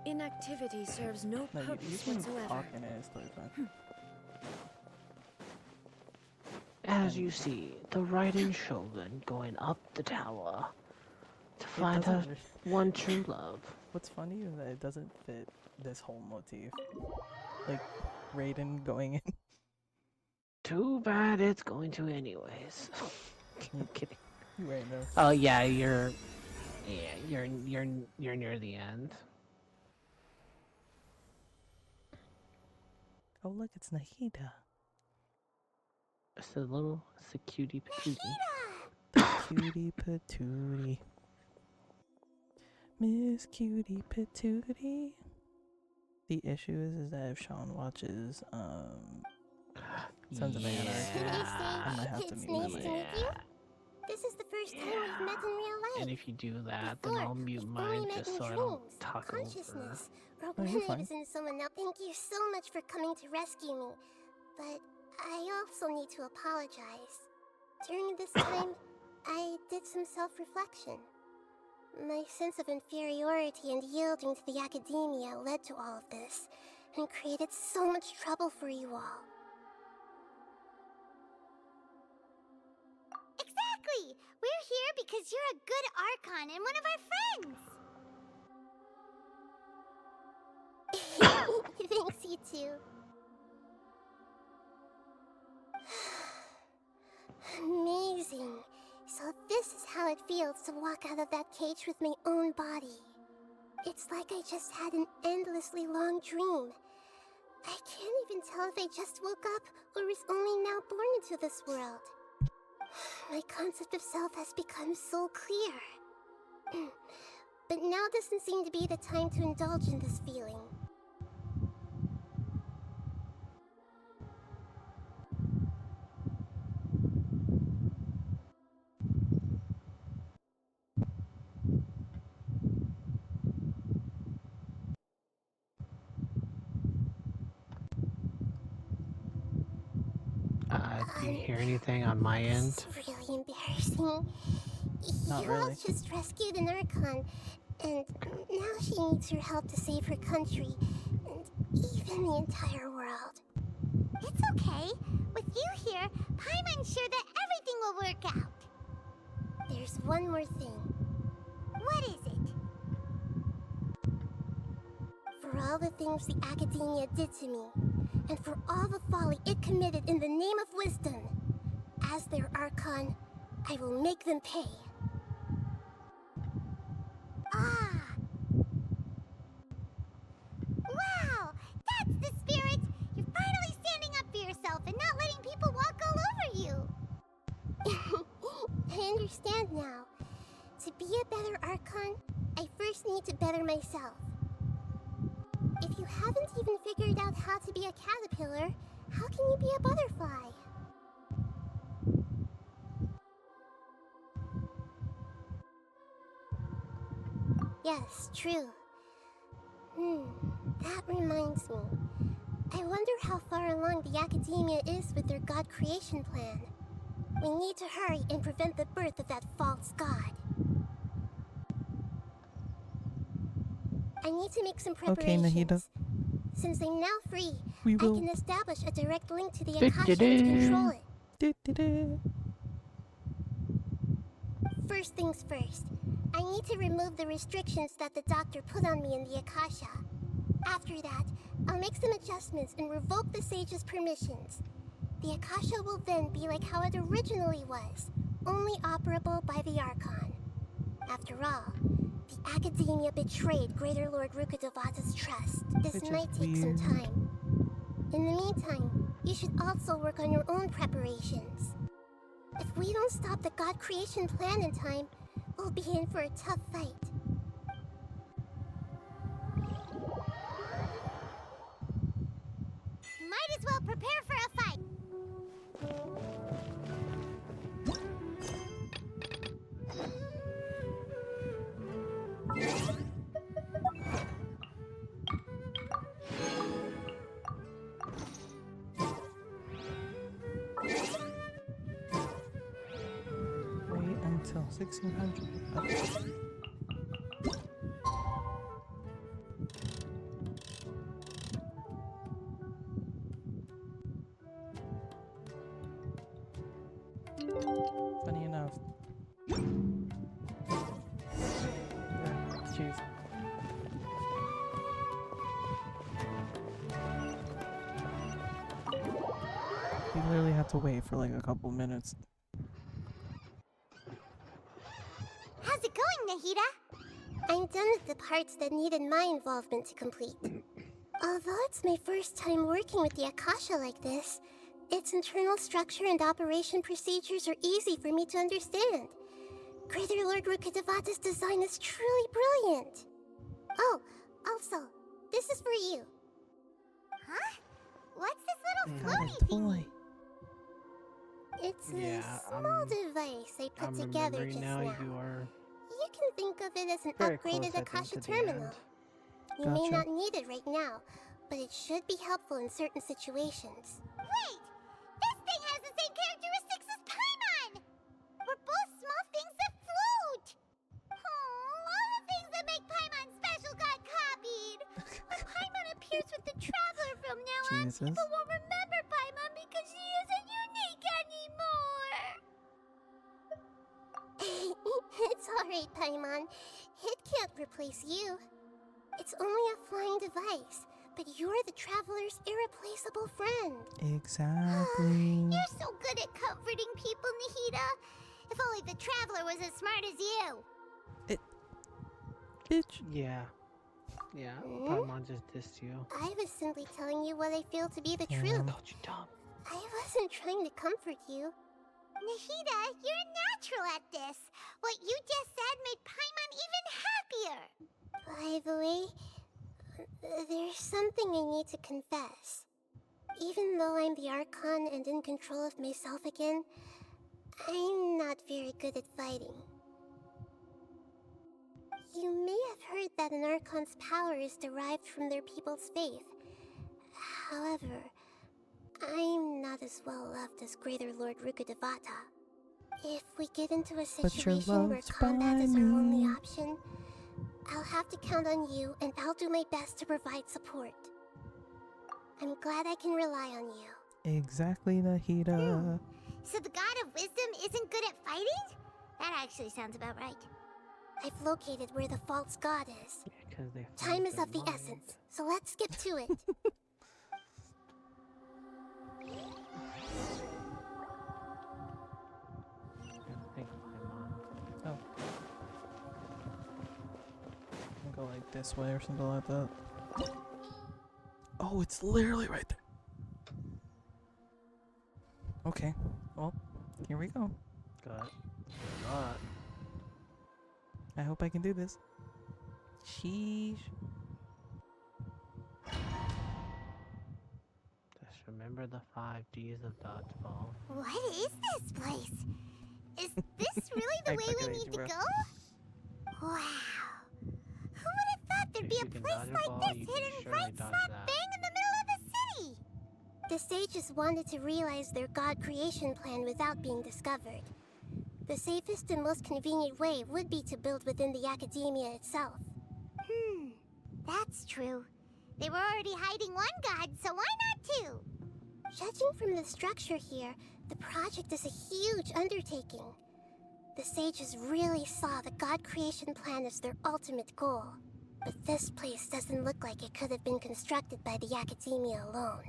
Inactivity serves no No, you purpose can whatsoever. talk in it, it's totally fine. As you see, the Raiden Shogun going up the tower to find her doesn't one true love. What's funny is that it doesn't fit this whole motif. Like, Raiden going in. Too bad it's going to anyways. I'm kidding. You right though. Oh yeah, you're near the end. Oh look, it's Nahida. It's a cutie patootie. The cutie patootie. Miss Cutie Patootie. The issue is that if Sean watches Sons of Anarchy, I might have to mute my mic. This is the first time we've met in real life. And if you do that, Before, then I'll mute we've mine only met just in so I dreams, don't talk over. consciousness, or Oh, when you're I fine. was in someone else. Thank you so much for coming to rescue me. But I also need to apologize. During this time, I did some self-reflection. My sense of inferiority and yielding to the academia led to all of this, and created so much trouble for you all. Exactly! We're here because you're a good Archon and one of our friends! Thanks, you too. Amazing. So this is how it feels to walk out of that cage with my own body. It's like I just had an endlessly long dream. I can't even tell if I just woke up or was only now born into this world. My concept of self has become so clear. But now doesn't seem to be the time to indulge in this feeling. Do you hear anything on my end? It's really embarrassing. Not You all really. just rescued an Archon, and now she needs your help to save her country, and even the entire world. It's okay. With you here, Paimon's sure that everything will work out. There's one more thing. What is it? For all the things the academia did to me, and for all the folly it committed in the name of wisdom, as their Archon, I will make them pay. Ah! Wow! That's the spirit! You're finally standing up for yourself and not letting people walk all over you! I understand now. To be a better Archon, I first need to better myself. If you haven't even figured out how to be a caterpillar, how can you be a butterfly? Yes, true. That reminds me. I wonder how far along the academia is with their god creation plan. We need to hurry and prevent the birth of that false god. I need to make some preparations. Okay, Nahida. Since I'm now free, We I will. can establish a direct link to the Akasha to control it. First things first, I need to remove the restrictions that the doctor put on me in the Akasha. After that, I'll make some adjustments and revoke the sage's permissions. The Akasha will then be like how it originally was, only operable by the Archon. After all, the academia betrayed Greater Lord Rukudavata's trust. This Which is might take some weird. time. In the meantime, you should also work on your own preparations. If we don't stop the god creation plan in time, we'll be in for a tough fight. Might as well prepare for a fight. Wait until 1600. Okay. literally had to wait for like a couple minutes. How's it going, Nahida? I'm done with the parts that needed my involvement to complete. Although it's my first time working with the Akasha like this, its internal structure and operation procedures are easy for me to understand. Greater Lord Rukkhadevata's design is truly brilliant. Oh, also, this is for you. Huh? What's this little floaty thingy? It's Yeah, a small device I put I'm together remembering just now. now. You are You can think of it as an very upgraded close, I think, Akasha to the terminal. end. You may Gotcha. not need it right now, but it should be helpful in certain situations. Wait! This thing has the same characteristics as Paimon! We're both small things that float! Oh, all the things that make Paimon special got copied! When Paimon appears with the Traveler from now on, Jesus. people won't remember Paimon because she isn't unique anymore! It's alright, Paimon. It can't replace you. It's only a flying device, but you're the Traveler's irreplaceable friend. Exactly. You're so good at comforting people, Nahida. If only the Traveler was as smart as you. Bitch. Yeah. Yeah. Hmm? Paimon just dissed you. I was simply telling you what I feel to be the Damn. truth. Called you dumb. I wasn't trying to comfort you. Nahida, you're natural at this. What you just said made Paimon even happier. By the way, there's something I need to confess. Even though I'm the Archon and in control of myself again, I'm not very good at fighting. You may have heard that an Archon's power is derived from their people's faith. However, I'm not as well loved as Greater Lord Rukkhadevata. If we get into a But you're situation where loved combat by is our only me. option, I'll have to count on you, and I'll do my best to provide support. I'm glad I can rely on you. Exactly, Nahida. So the God of Wisdom isn't good at fighting? That actually sounds about right. I've located where the false god is. Because they Time found is their of the mind. essence, so let's skip to it. Thank you, Paimon. Oh. I'll go like this way or something like that. Oh, it's literally right there. Okay. Well, here we go. Good. But I hope I can do this. Sheesh. just remember the 5 Gs of dodgeball. What is this place? Is this really the I way fucking we hate need you, to bro. go? Wow. Who would have thought there'd If be you a can place dodge a like ball, this you can hidden surely right dodge slap that. bang in the middle of the city? The sages wanted to realize their god creation plan without being discovered. The safest and most convenient way would be to build within the academia itself. That's true. They were already hiding one god, so why not two? Judging from the structure here, the project is a huge undertaking. The sages really saw the god creation plan as their ultimate goal. But this place doesn't look like it could have been constructed by the academia alone.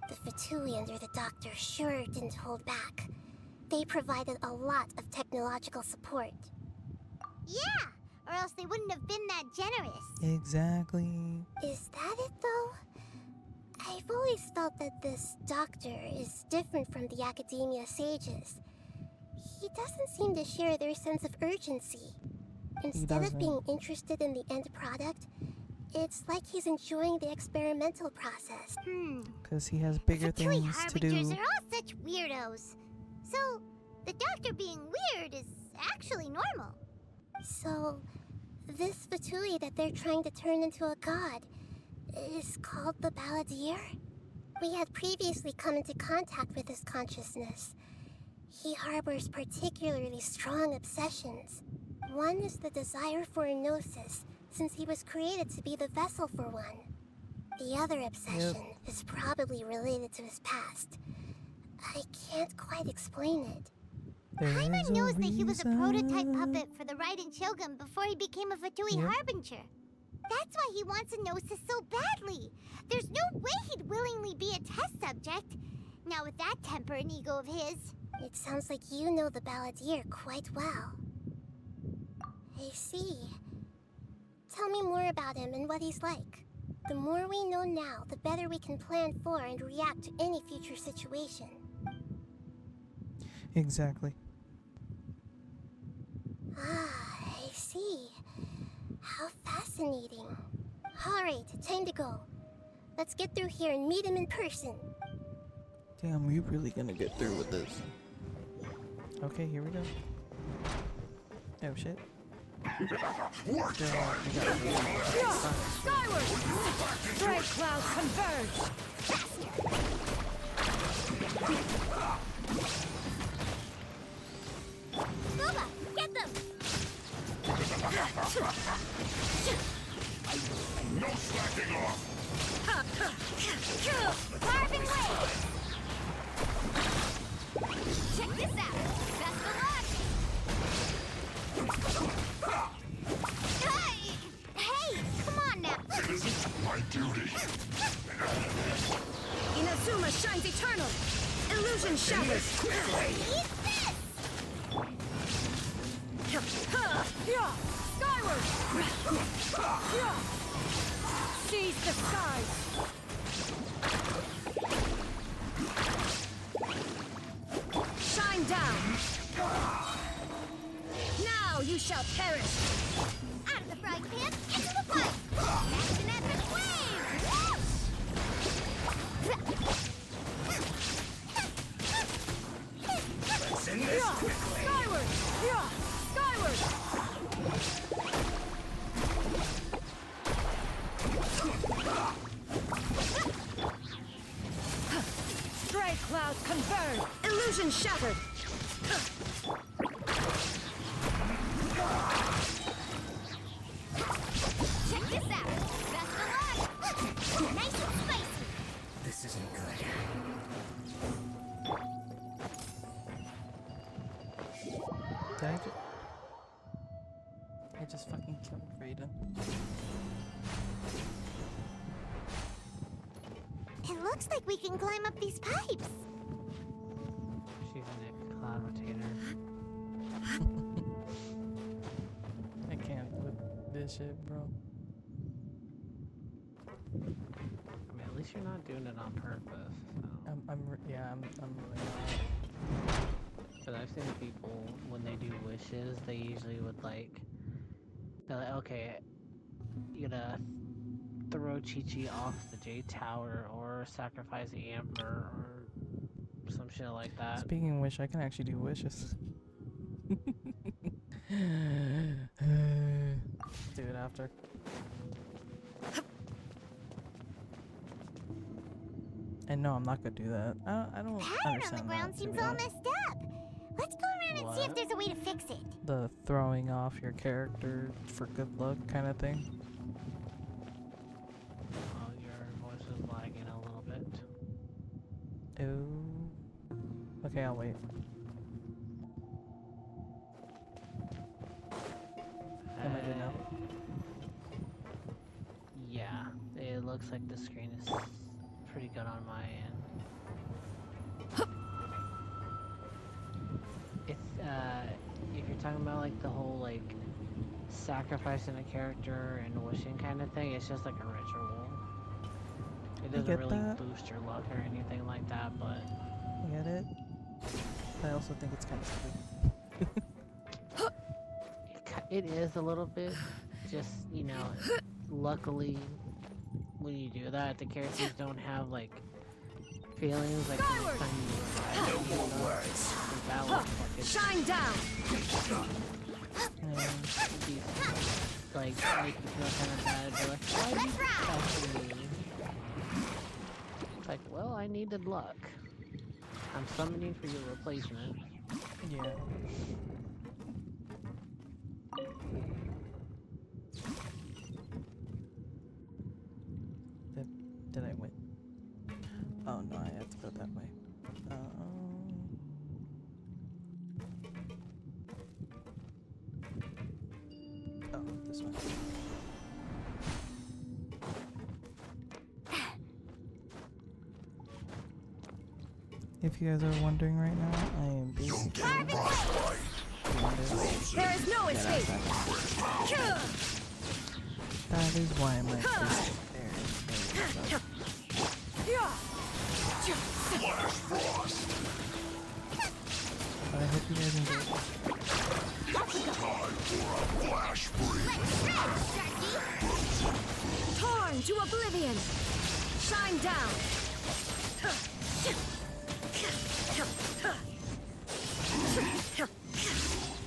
The Fatui under the doctor sure didn't hold back. They provided a lot of technological support. Yeah, or else they wouldn't have been that generous. Exactly. Is that it, though? I've always felt that this doctor is different from the academia sages. He doesn't seem to share their sense of urgency. Instead of being interested in the end product, it's like he's enjoying the experimental process. Because he has bigger Fatui things to harbingers do. are all such weirdos. So, the doctor being weird is actually normal. So, this Fatui that they're trying to turn into a god is called the Balladeer? We had previously come into contact with his consciousness. He harbors particularly strong obsessions. One is the desire for a gnosis, since he was created to be the vessel for one. The other obsession is probably related to his past. I can't quite explain it. Paimon knows that he was a prototype puppet for the Raiden Shogun before he became a Fatui Harbinger. That's why he wants a gnosis so badly. There's no way he'd willingly be a test subject. Not with that temper and ego of his. It sounds like you know the balladeer quite well. I see. Tell me more about him and what he's like. The more we know now, the better we can plan for and react to any future situation. Exactly. Ah, I see. How fascinating. Alright, time to go. Let's get through here and meet him in person. Damn, we really gonna get through with this. Okay, here we go. Oh shit. Skyward! Strike clouds converge! Booba, get them! No slacking off! Carving wave! Check this out! Best of luck! Hey! Come on now! This is my duty. Inazuma shines eternal! Illusion shatters! Eat this! Skyward! Seize the skies! Shine down! Now you shall perish! Out of the frying pan, into the pipe! Action epic wave! Let's end this quickly. Skyward! Skyward! Stray clouds converge! Illusion shattered! Check this out! Best of luck! Nice and spicy! This isn't good. Did I just fucking killed Raiden. It looks like we can climb up these pipes! She's an cloud rotator. I can't with this shit, bro. I mean, at least you're not doing it on purpose. So. I'm really not. But I've seen people, when they do wishes, they usually would they're like, okay, you're gonna throw Chi-Chi off the J Tower or sacrifice Amber or some shit like that. Speaking of which, I can actually do wishes. Do it after. And no, I'm not gonna do that. I don't Pattern on the understand ground that, to seems be all honest. messed up. Let's go around and see if What? there's a way to fix it. The throwing off your character for good luck kind of thing. Oh, your voice is lagging a little bit. Ooh. Okay, I'll wait. Am I good now? Yeah, it looks like the screen is pretty good on my end. It's if you're talking about like the whole like sacrificing a character and wishing kind of thing, it's just like a ritual. It doesn't get really that. boost your luck or anything like that, but I get it. I also think it's kind of silly. it is a little bit. Just, you know, luckily when you do that, the characters don't have like feelings like the next time you No more words. Shine down! these, like make you feel kind of bad. They're like, why did you help me? It's like, well, I needed luck. I'm summoning for your replacement. Yeah. Did I win? Oh no, I have to go that way. Oh, this one. If you guys are wondering right now, I am basically doing this. There is no escape. That is why my face there is so But I hope you guys enjoyed it. Torn to oblivion. Shine down.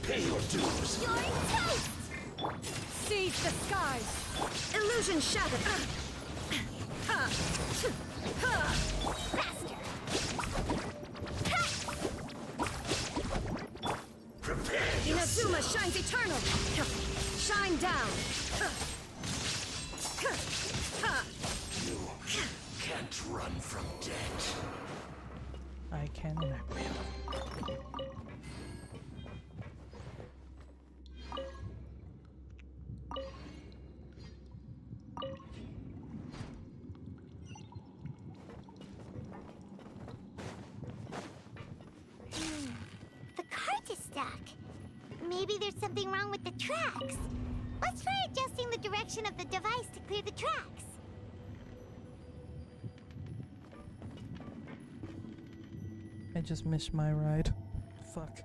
Pay your dues. You're in toast. Seize the skies. Illusion shattered. Faster. Prepare Inazuma shines eternal. Shine down. you. Can't run from death. I can The cart is stuck. Maybe there's something wrong with the tracks. Let's try adjusting the direction of the device to clear the tracks. I just missed my ride. Fuck.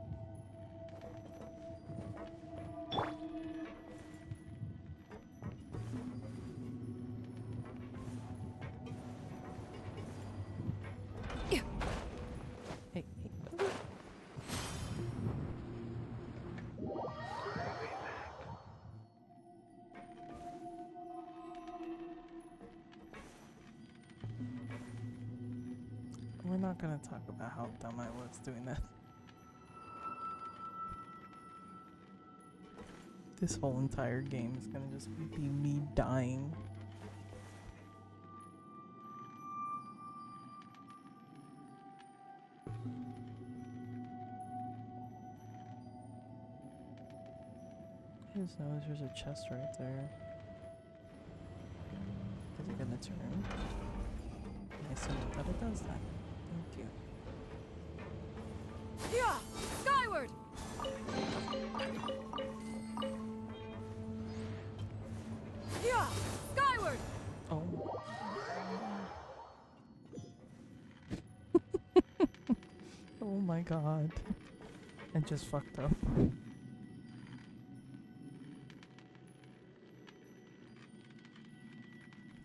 Hey, hey. We're not gonna talk about how dumb I was doing that. This whole entire game is gonna just be me dying. I just noticed there's a chest right there. Is it gonna turn? I assume that it does that. Thank you. Yeah, skyward. Yeah, skyward. Oh. Oh my god. I just fucked up.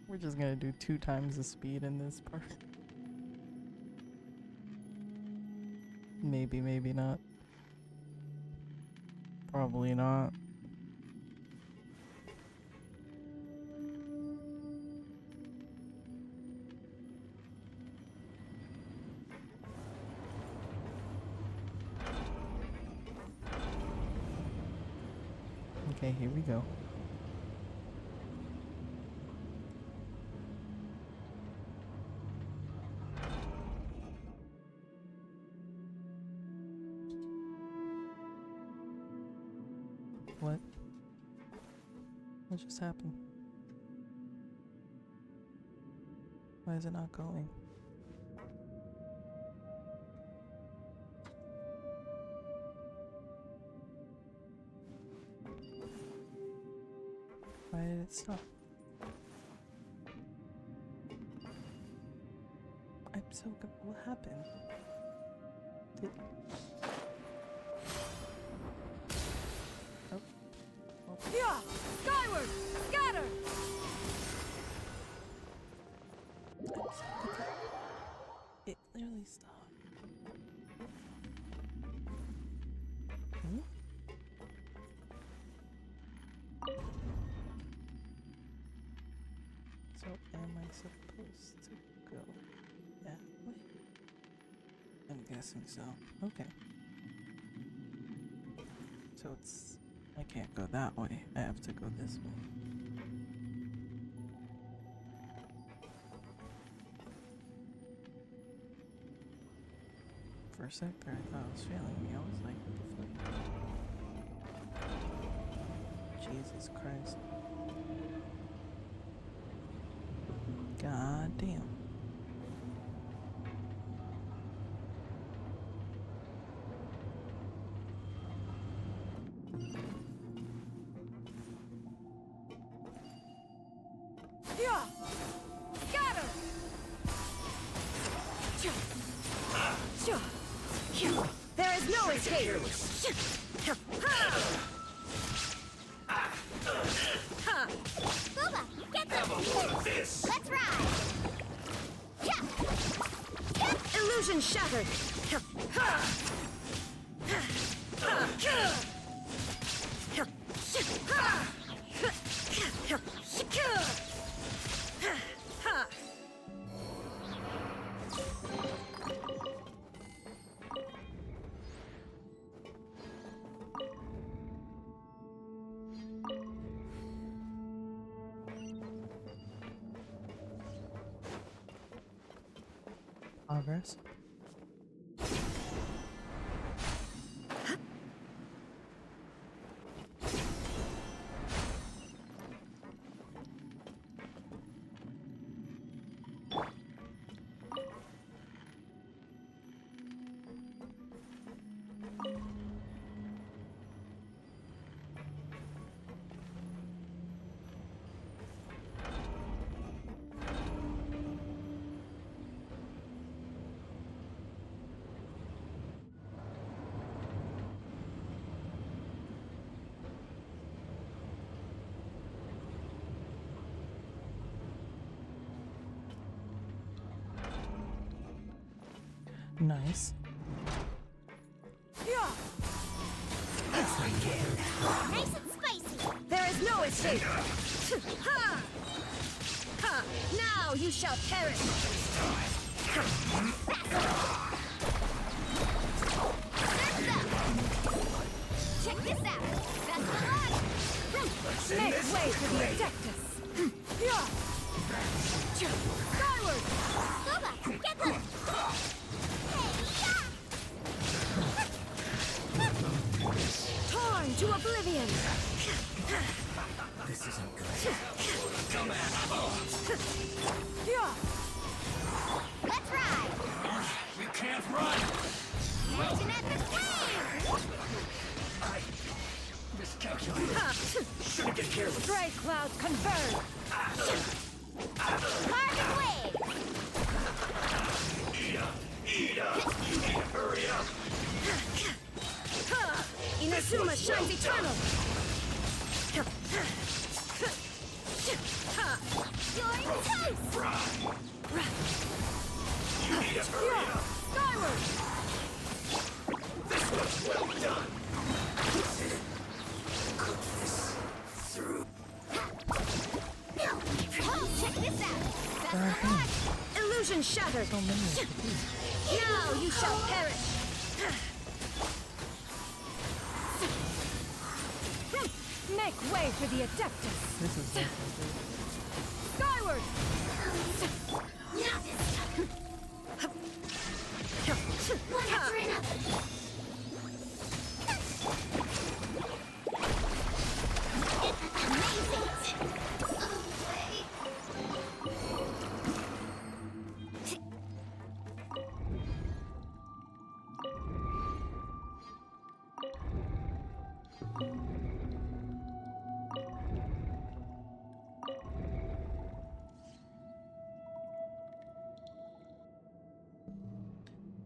We're just gonna do 2 times the speed in this part. Maybe, maybe not. Probably not. Okay, here we go. What? What just happened? Why is it not going? Why did it stop? I'm so good. What happened? Did... Oh. Oh. Yeah, skyward. Scatter. It literally stopped. Hmm? So am I supposed to go that way? I'm guessing so. Okay. So it's... I can't go that way. I have to go this way. For a sec there, I thought I was failing me. I was like, what the fuck? Jesus Christ. God damn. Scatter! There is no escape! Booba, get them! This! Let's ride! Illusion shattered! Progress. Nice. Nice and spicy! There is no escape! Now you shall perish! Check this out! Best of luck! Make way for the Adeptus! Skyward! Booba, get them! Torn to oblivion! This isn't good. Come on! Let's ride! You can't run! Catch an epic wave! I miscalculated. Shouldn't get careless. Stray clouds converge! Carbon wave! You need to hurry up. Inazuma shines eternal! You're toast! You need to hurry up. Skyward! This was well done. Cook this through. Oh, check this out! Best of luck! Illusion shattered! So many to do. Now you shall perish! Make way for the Adeptus! This is so Skyward! One after another! Amazing!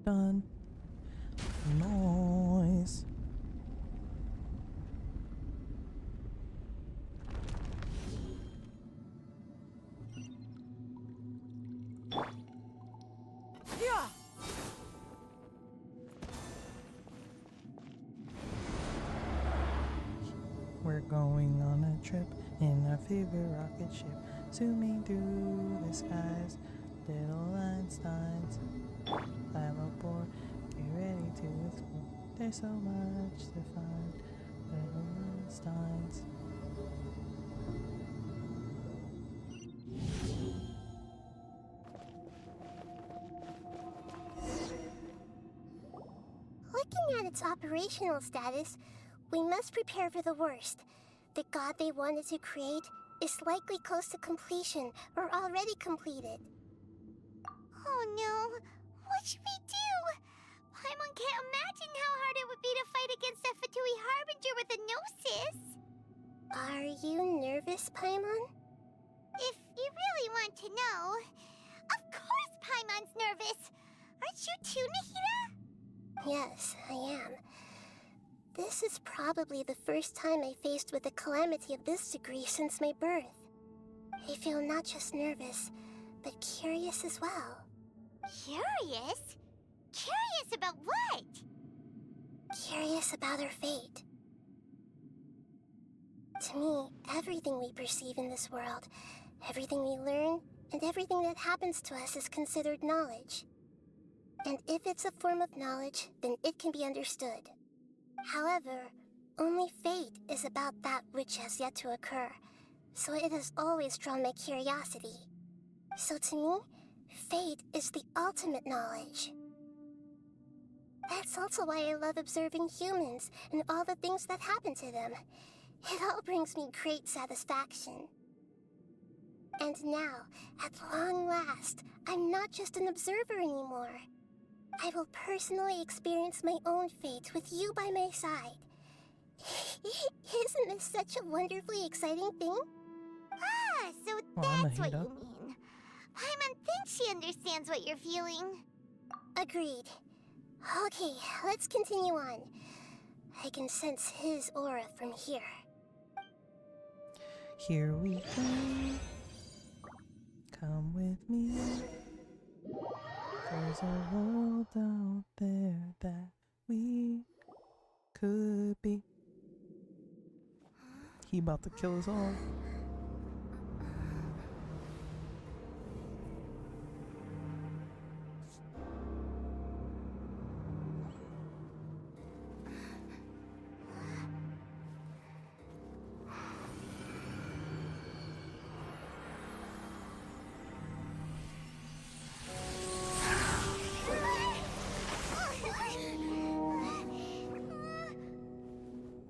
done. Noise. Yeah! We're going on a trip in our favorite rocket ship, zooming through the skies. Little Einsteins, climb aboard, get ready to explore. There's so much to find. Little Einsteins. Looking at its operational status, we must prepare for the worst. The god they wanted to create is likely close to completion or already completed. Oh no! What should we do? Paimon can't imagine how hard it would be to fight against a Fatui Harbinger with a Gnosis! Are you nervous, Paimon? If you really you too, Nahida? Yes, I am. This is probably the first time I faced with a calamity of this degree since my birth. I feel not just nervous, but curious as well. Curious? Curious about what? Curious about our fate. To me, everything we perceive in this world, everything we learn, and everything that happens to us is considered knowledge. And if it's a form of knowledge, then it can be understood. However, only fate is about that which has yet to occur, so it has always drawn my curiosity. So to me, fate is the ultimate knowledge. That's also why I love observing humans and all the things that happen to them. It all brings me great satisfaction. And now, at long last, I'm not just an observer anymore. I will personally experience my own fate with you by my side. Isn't this such a wonderfully exciting thing? Ah, so that's what you mean. Paimon thinks she understands what you're feeling. Agreed. Okay, let's continue on. I can sense his aura from here. Here we go. Come with me. There's a world out there that we could be. He about to kill us all.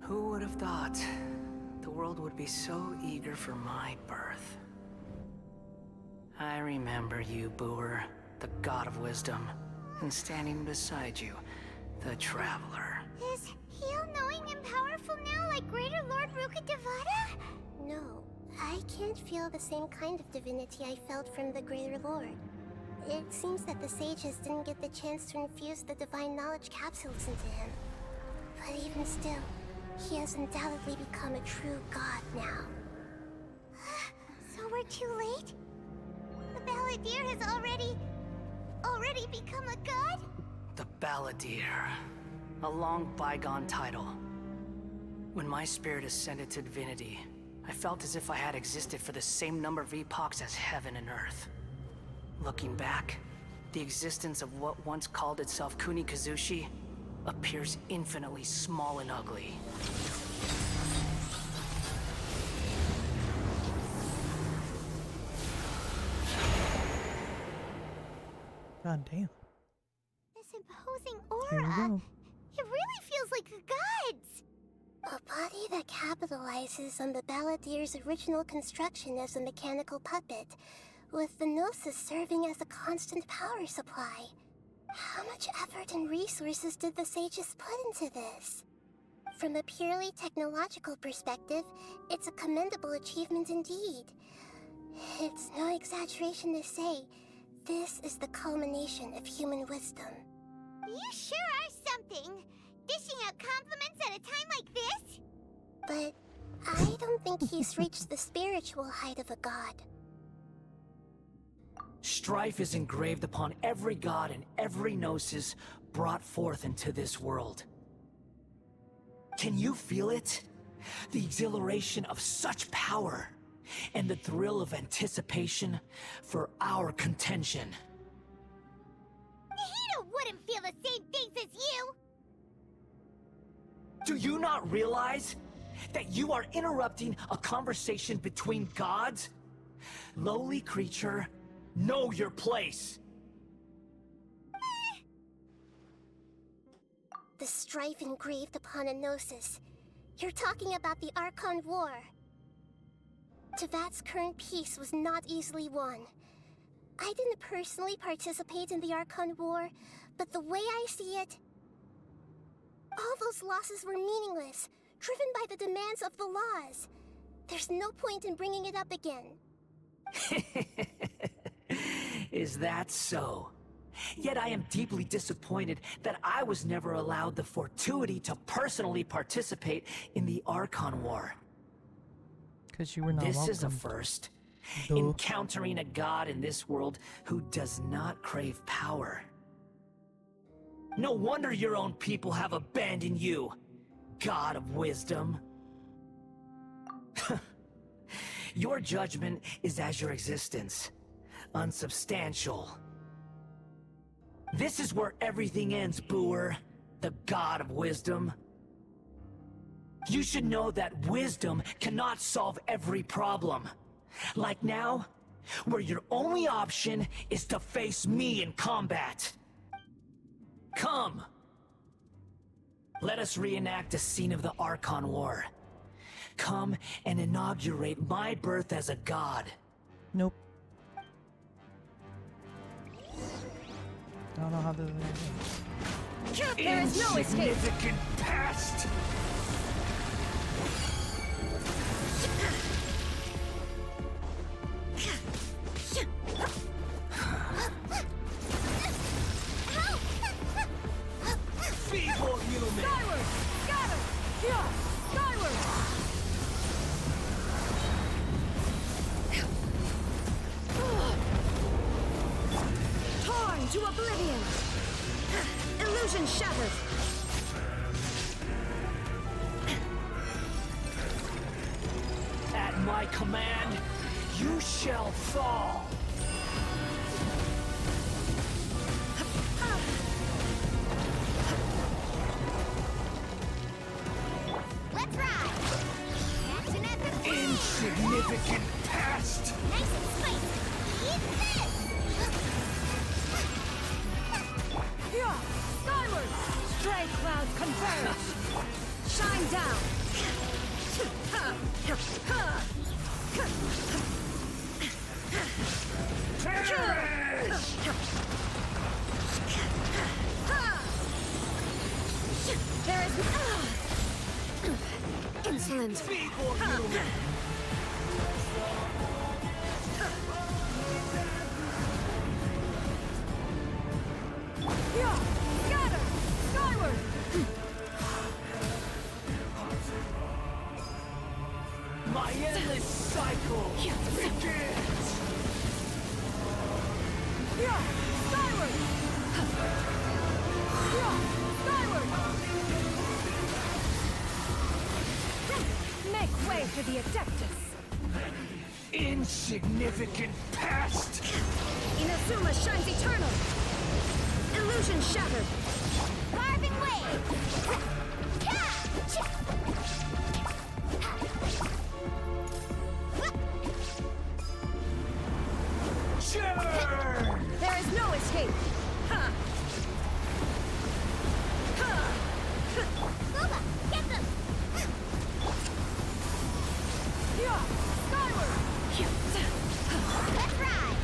Who would have thought the world would be so eager for my birth? I remember you, Booer, the god of wisdom, and standing beside you, the traveler. Is he all-knowing and powerful now like Greater Lord Rukkhadevata? No, I can't feel the same kind of divinity I felt from the Greater Lord. It seems that the sages didn't get the chance to infuse the divine knowledge capsules into him. But even still, he has undoubtedly become a true god now. So we're too late? The Balladeer has already become a god? The Balladeer. A long bygone title. When my spirit ascended to divinity, I felt as if I had existed for the same number of epochs as heaven and earth. Looking back, the existence of what once called itself Kunikazushi appears infinitely small and ugly. God damn. This imposing Here we aura, go. it really feels like a god's. A body that capitalizes on the Balladeer's original construction as a mechanical puppet, with the Gnosis serving as a constant power supply. How much effort and resources did the sages put into this? From a purely technological perspective, it's a commendable achievement indeed. It's no exaggeration to say, this is the culmination of human wisdom. You sure are something! Dishing out compliments at a time like this? But I don't think he's reached the spiritual height of a god. Strife is engraved upon every god and every gnosis brought forth into this world. Can you feel it? The exhilaration of such power, and the thrill of anticipation for our contention. Nahida wouldn't feel the same things as you! Do you not realize that you are interrupting a conversation between gods? Lowly creature, know your place! The strife engraved upon a gnosis. You're talking about the Archon War. Tevat's current peace was not easily won. I didn't personally participate in the Archon War, but the way I see it, all those losses were meaningless, driven by the demands of the laws. There's no point in bringing it up again. Is that so? Yet I am deeply disappointed that I was never allowed the fortuity to personally participate in the Archon War. Because you were not This welcome. is a first. Duh. Encountering a god in this world who does not crave power. No wonder your own people have abandoned you, God of Wisdom. Your judgment is as your existence, unsubstantial. This is where everything ends, Booer, the God of Wisdom. You should know that wisdom cannot solve every problem. Like now, where your only option is to face me in combat. Come! Let us reenact a scene of the Archon War. Come and inaugurate my birth as a god. Nope. I don't know how this is. There is no escape. Insignificant past! Feeble human! Skyward! Scatter! Yeah! Skyward! Torn to oblivion! Illusion shattered! At my command, you shall fall. Let's ride! Action at the Insignificant past! Nice and spicy! Eat this! Yeah! Skyward! Stray clouds converge! Shine down! There is insolent. Feeble human! Yeah! Scatter! Skyward! My endless cycle begins. Yeah! Skyward! Yeah! Skyward! Make way for the Adeptus! Insignificant past! Inazuma shines eternal! Illusion shattered! Carving wave! Churn! There is no escape! Ha! Ha! Booba, get them! Yeah! Skyward! Let's ride!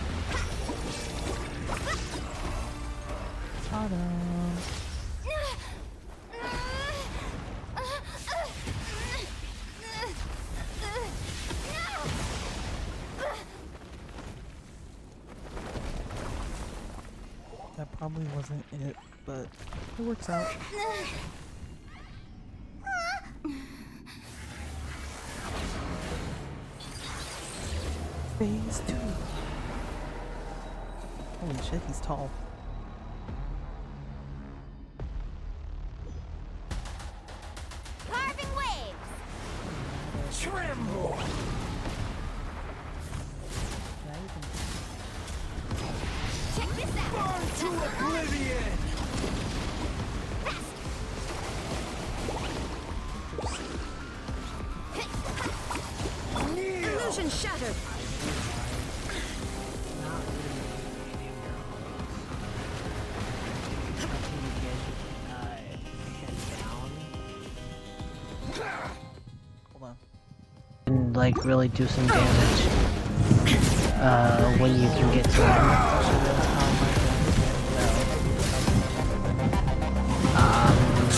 Ta-da. That probably wasn't it, but it works out. Phase 2. Holy shit, he's tall. Carving waves! Tremble! Now you can Check this out! Burn to oblivion! Kneel! Illusion shattered! hold on. And like really do some damage when you can get to them.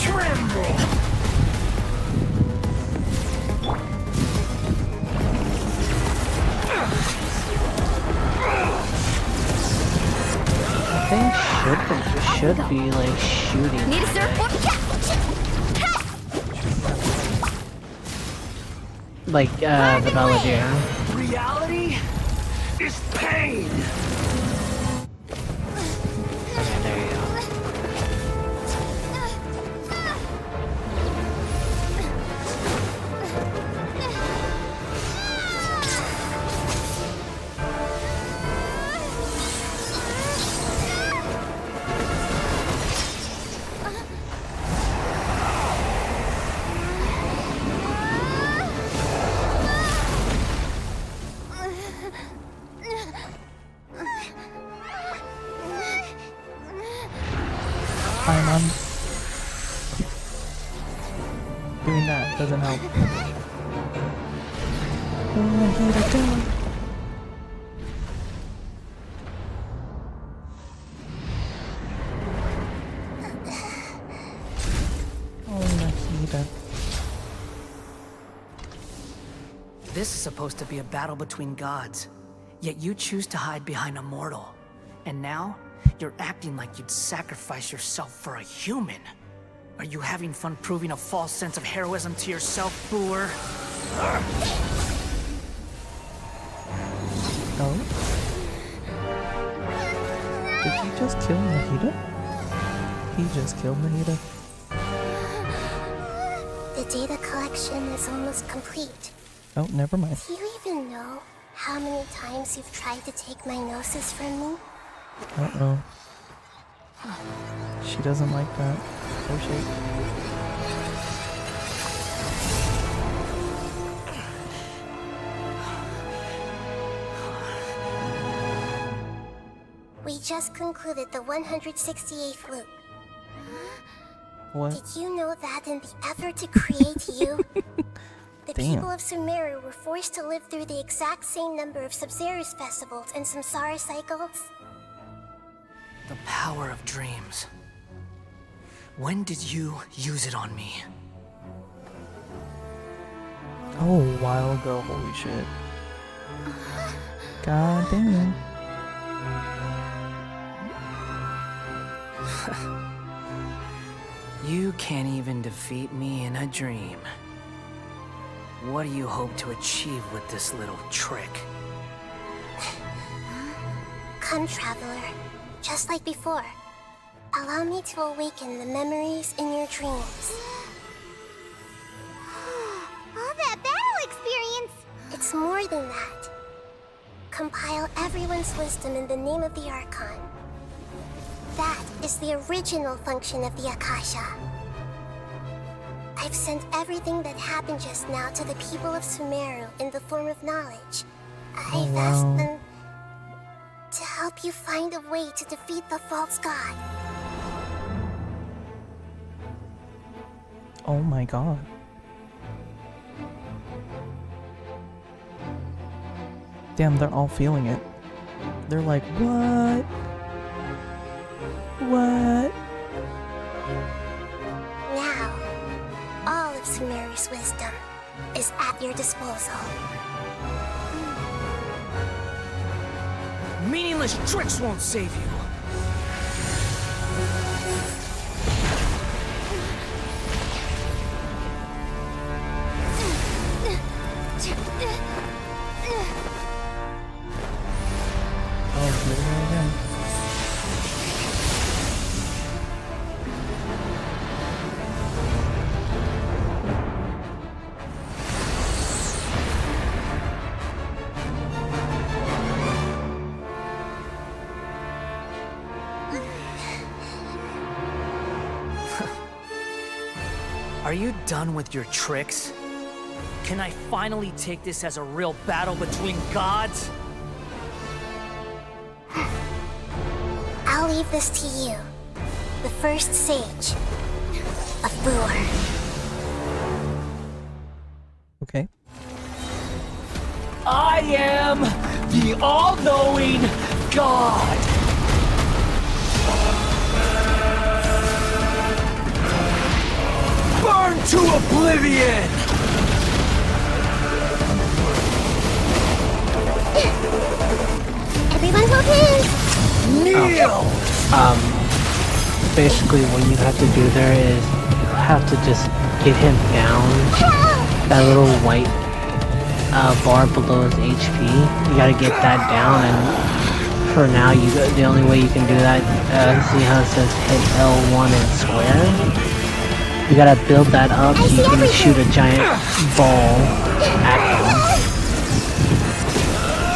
Tremble! I think should be like shooting. Need a surfboard? Like the Belladere. Reality is pain. Okay, there you go. I'm doing that doesn't help. Oh, Nahida. This is supposed to be a battle between gods, yet you choose to hide behind a mortal. And now, you're acting like you'd sacrifice yourself for a human. Are you having fun proving a false sense of heroism to yourself, Booer? Oh? Did he just kill Nahida? He just killed Nahida. The data collection is almost complete. Oh, never mind. Do you even know how many times you've tried to take my gnosis from me? Uh-oh. She doesn't like that. Oh shit. We just concluded the 168th loop. What? Did you know that in the effort to create you, the Damn. people of Sumeru were forced to live through the exact same number of Sabzerus festivals and Samsara cycles? The power of dreams. When did you use it on me? Oh, a while ago. Holy shit. God damn. You can't even defeat me in a dream. What do you hope to achieve with this little trick? Come, traveler. Just like before. Allow me to awaken the memories in your dreams. All that battle experience! It's more than that. Compile everyone's wisdom in the name of the Archon. That is the original function of the Akasha. I've sent everything that happened just now to the people of Sumeru in the form of knowledge. I've asked them to help you find a way to defeat the false god. Oh my god. Damn, they're all feeling it. They're like, what? What? Now, all of Sumeru's wisdom is at your disposal. Meaningless tricks won't save you. Oh, here we go again. Are you done with your tricks? Can I finally take this as a real battle between gods? I'll leave this to you, the first sage of Booer. Okay. I am the all-knowing God. Burn to oblivion! Everyone hold hands! Kneel! basically what you have to do there is you have to just get him down. That little white bar below his HP. You gotta get that down, and for now, the only way you can do that, see how it says hit L1 and square? You gotta build that up so you can shoot a giant ball at him.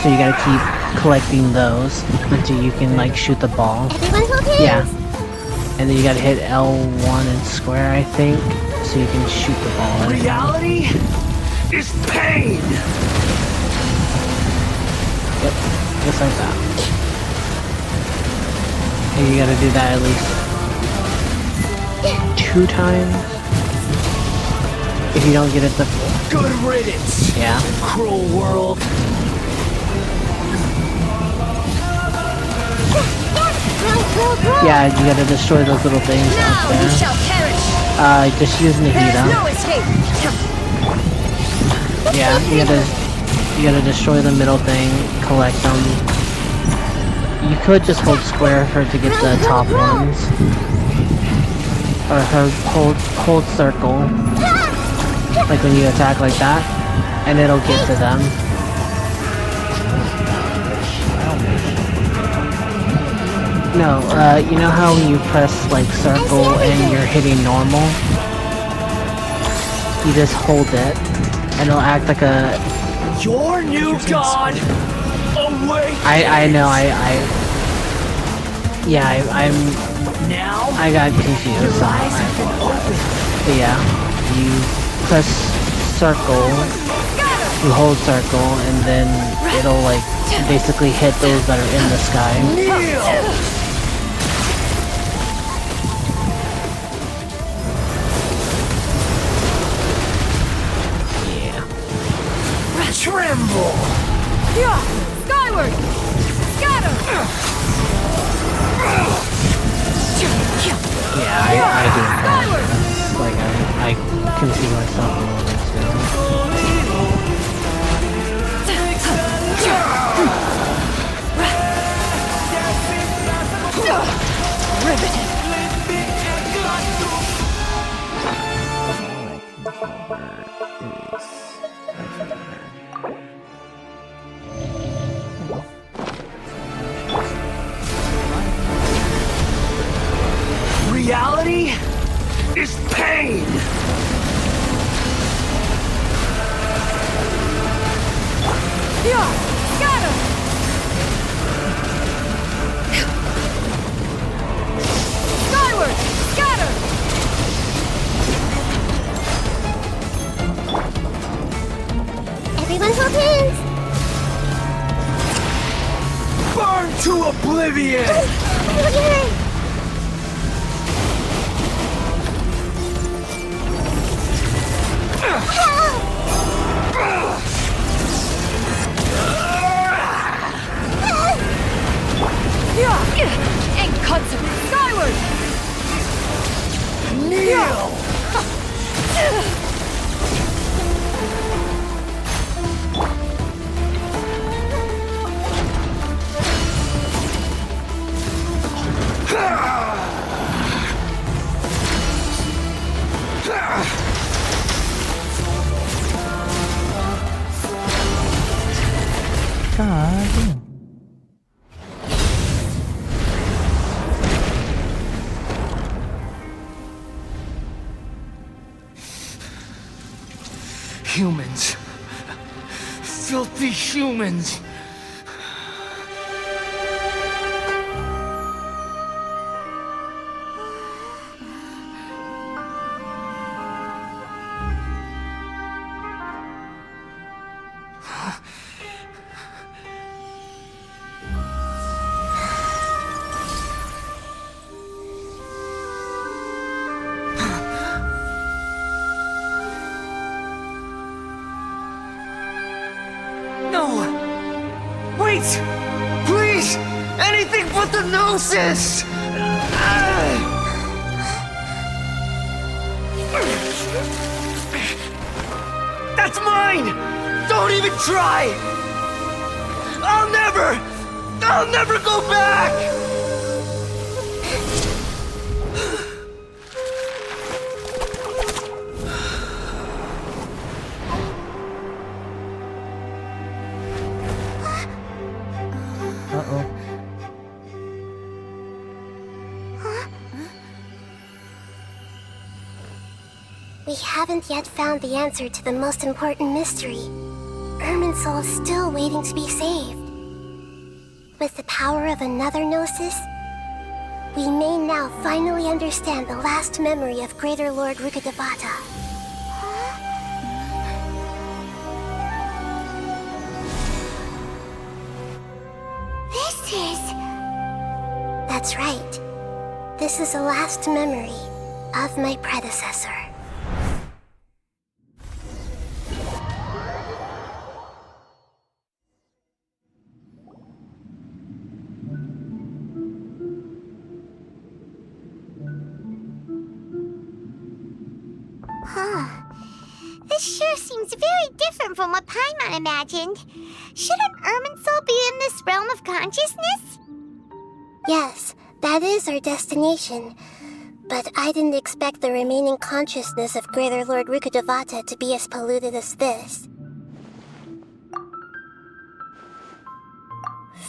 So you gotta keep collecting those until you can like shoot the ball. Yeah. And then you gotta hit L1 and square, I think, so you can shoot the ball at him. Reality is pain. Yep, just like that. And you gotta do that at least 2 times. If you don't get it the Good riddance. yeah. Cruel world. Yeah, you gotta destroy those little things up Now you there. shall perish. Just use There's Nahida. no escape. Yeah, you gotta destroy the middle thing, collect them. You could just hold square for to get the top ones. Or hold circle. Like when you attack like that. And it'll get to them. No, you know how when you press like circle and you're hitting normal? You just hold it. And it'll act like a... Your new god. Awake. I know, yeah, Now. I got confused. So but yeah, you press circle, you hold circle, and then it'll like basically hit those that are in the sky. Kneel. Yeah. Tremble. Yeah. Skyward. Scatter. Yeah, I do apologize. Like, I can see myself a little bit too. Riveted. Reality is pain. Yeah. Scatter. Skyward. Scatter. Everyone hold hands. Burn to oblivion. Look at her. Yeah. And concert. Skyward. Kneel. God damn. Humans. Filthy humans. No! Wait! Please! Anything but the gnosis! That's mine! Don't even try! I'll never go back! We haven't yet found the answer to the most important mystery. Irminsul is still waiting to be saved. With the power of another Gnosis, we may now finally understand the last memory of Greater Lord Rukkhadevata. That's right. This is the last memory of my predecessor. This sure seems very different from what Paimon imagined. Shouldn't Irminsul be in this realm of consciousness? Yes, that is our destination. But I didn't expect the remaining consciousness of Greater Lord Rukkhadevata to be as polluted as this.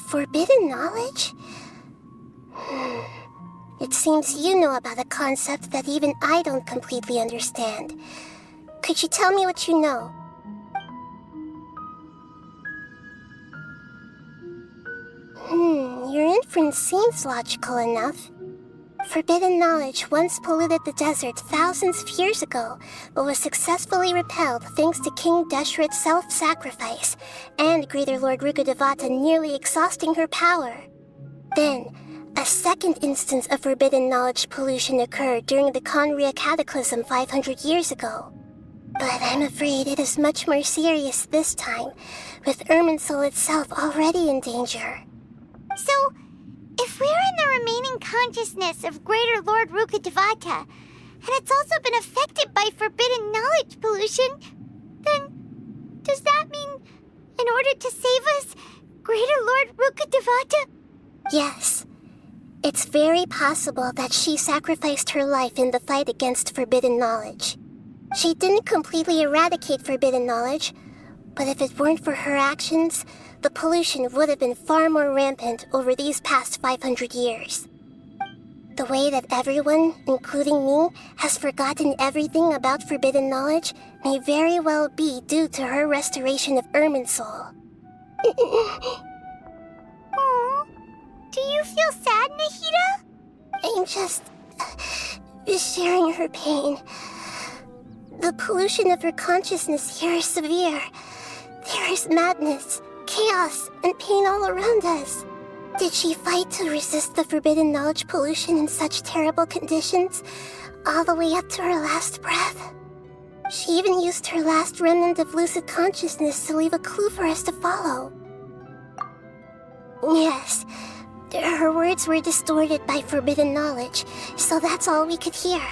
Forbidden knowledge? It seems you know about a concept that even I don't completely understand. Could you tell me what you know? Your inference seems logical enough. Forbidden knowledge once polluted the desert thousands of years ago, but was successfully repelled thanks to King Deshret's self-sacrifice, and Greater Lord Rukkhadevata nearly exhausting her power. Then, a second instance of forbidden knowledge pollution occurred during the Conria Cataclysm 500 years ago. But I'm afraid it is much more serious this time, with Irminsul itself already in danger. So, if we're in the remaining consciousness of Greater Lord Rukkhadevata, and it's also been affected by forbidden knowledge pollution, then does that mean, in order to save us, Greater Lord Rukkhadevata? Yes. It's very possible that she sacrificed her life in the fight against forbidden knowledge. She didn't completely eradicate forbidden knowledge, but if it weren't for her actions, the pollution would have been far more rampant over these past 500 years. The way that everyone, including me, has forgotten everything about forbidden knowledge may very well be due to her restoration of Irminsul. Aww. Do you feel sad, Nahida? I'm just sharing her pain. The pollution of her consciousness here is severe. There is madness, chaos, and pain all around us. Did she fight to resist the forbidden knowledge pollution in such terrible conditions, all the way up to her last breath? She even used her last remnant of lucid consciousness to leave a clue for us to follow. Yes, her words were distorted by forbidden knowledge, so that's all we could hear.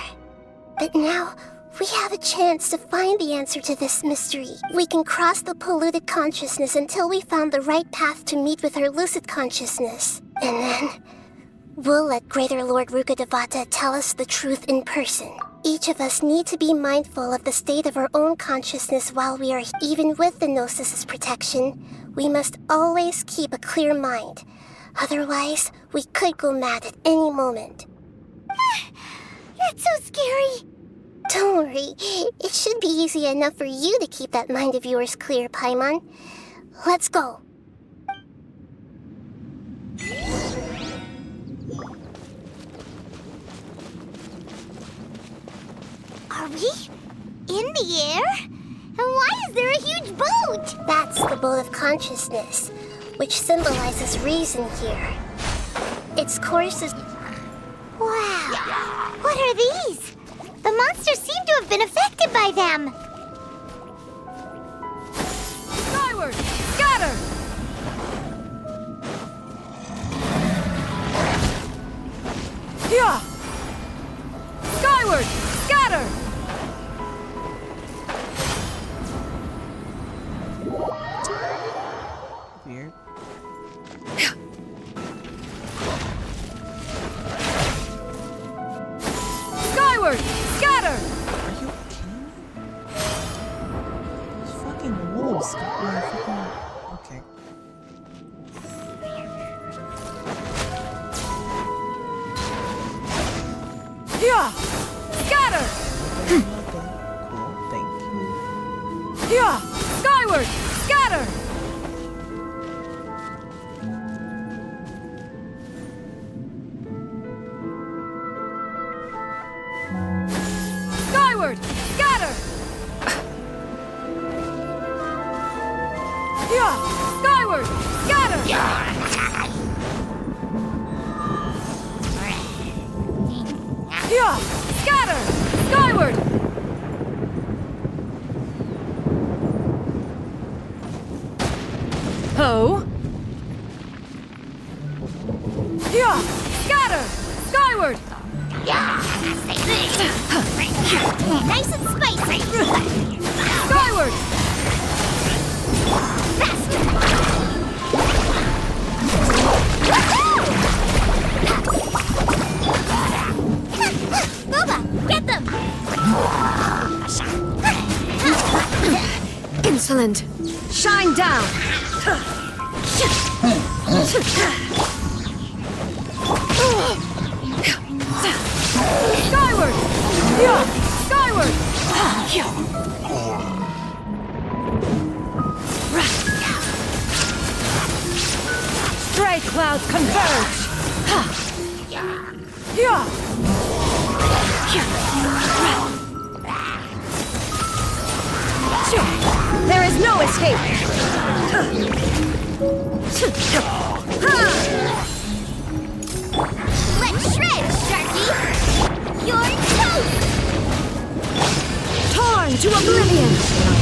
But now, we have a chance to find the answer to this mystery. We can cross the polluted consciousness until we found the right path to meet with her lucid consciousness. And then, we'll let Greater Lord Rukkhadevata tell us the truth in person. Each of us need to be mindful of the state of our own consciousness while we are even with the Gnosis' protection. We must always keep a clear mind. Otherwise, we could go mad at any moment. That's so scary. Don't worry, it should be easy enough for you to keep that mind of yours clear, Paimon. Let's go. Are we in the air? And why is there a huge boat? That's the boat of consciousness, which symbolizes reason here. Its course is... Wow! What are these? The monsters seem to have been affected by them. Skyward! Scatter! Yeah! Skyward! Scatter! Weird. Skyward! Scatter! Are you kidding me? Those fucking wolves got my fucking... Okay. Yeah! Scatter! Okay. Yeah! Skyward! Scatter! Skyward! Scatter! Yeah! Skyward! Scatter! Yeah! Scatter! Skyward! Ho! Yeah! Scatter! Skyward! Nice and spicy. Skyward! Boba, get them! Insolent! Shine down! Skyward! Yeah! Skyward! Stray clouds converge! Yeah! There is no escape! Let's shred, Sharky! You're toast! Torn to oblivion!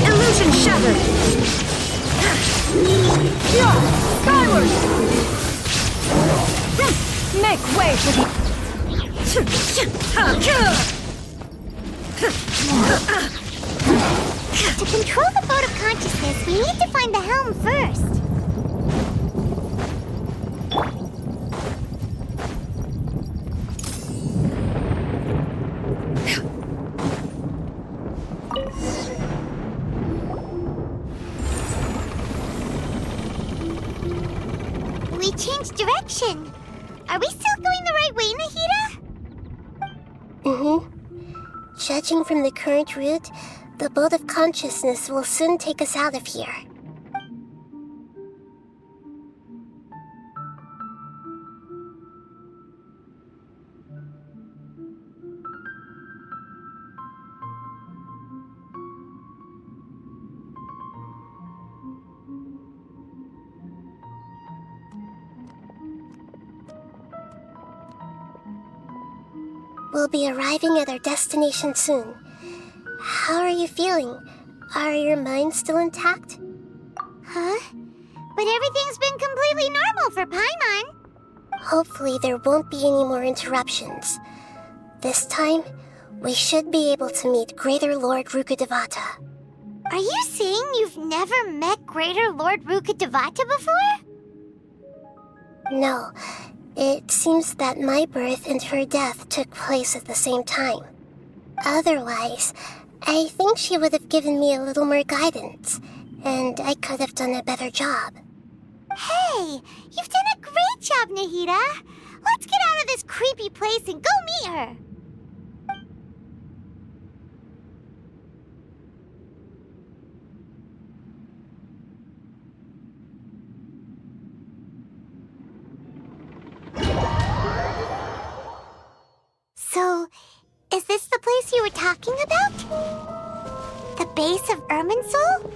Illusion shattered! Yeah! Skyward! Make way for the... To control the boat of consciousness, we need to find the helm first. We changed direction. Are we still going the right way, Nahida? Mm-hmm. Judging from the current route, the boat of consciousness will soon take us out of here. We'll be arriving at our destination soon. How are you feeling? Are your minds still intact? Huh? But everything's been completely normal for Paimon. Hopefully there won't be any more interruptions. This time, we should be able to meet Greater Lord Rukkhadevata. Are you saying you've never met Greater Lord Rukkhadevata before? No, it seems that my birth and her death took place at the same time. Otherwise, I think she would have given me a little more guidance, and I could have done a better job. Hey, you've done a great job, Nahida. Let's get out of this creepy place and go meet her. So, is this the place you were talking about? The base of Irminsul?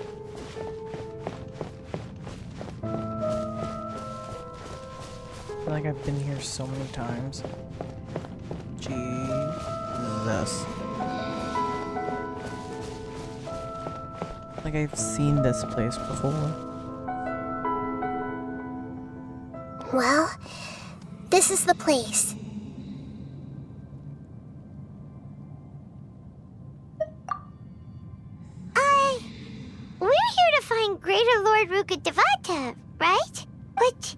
I feel like I've been here so many times. Jesus. Like I've seen this place before. Well, this is the place. We're here to find Greater Lord Rukkhadevata, right? But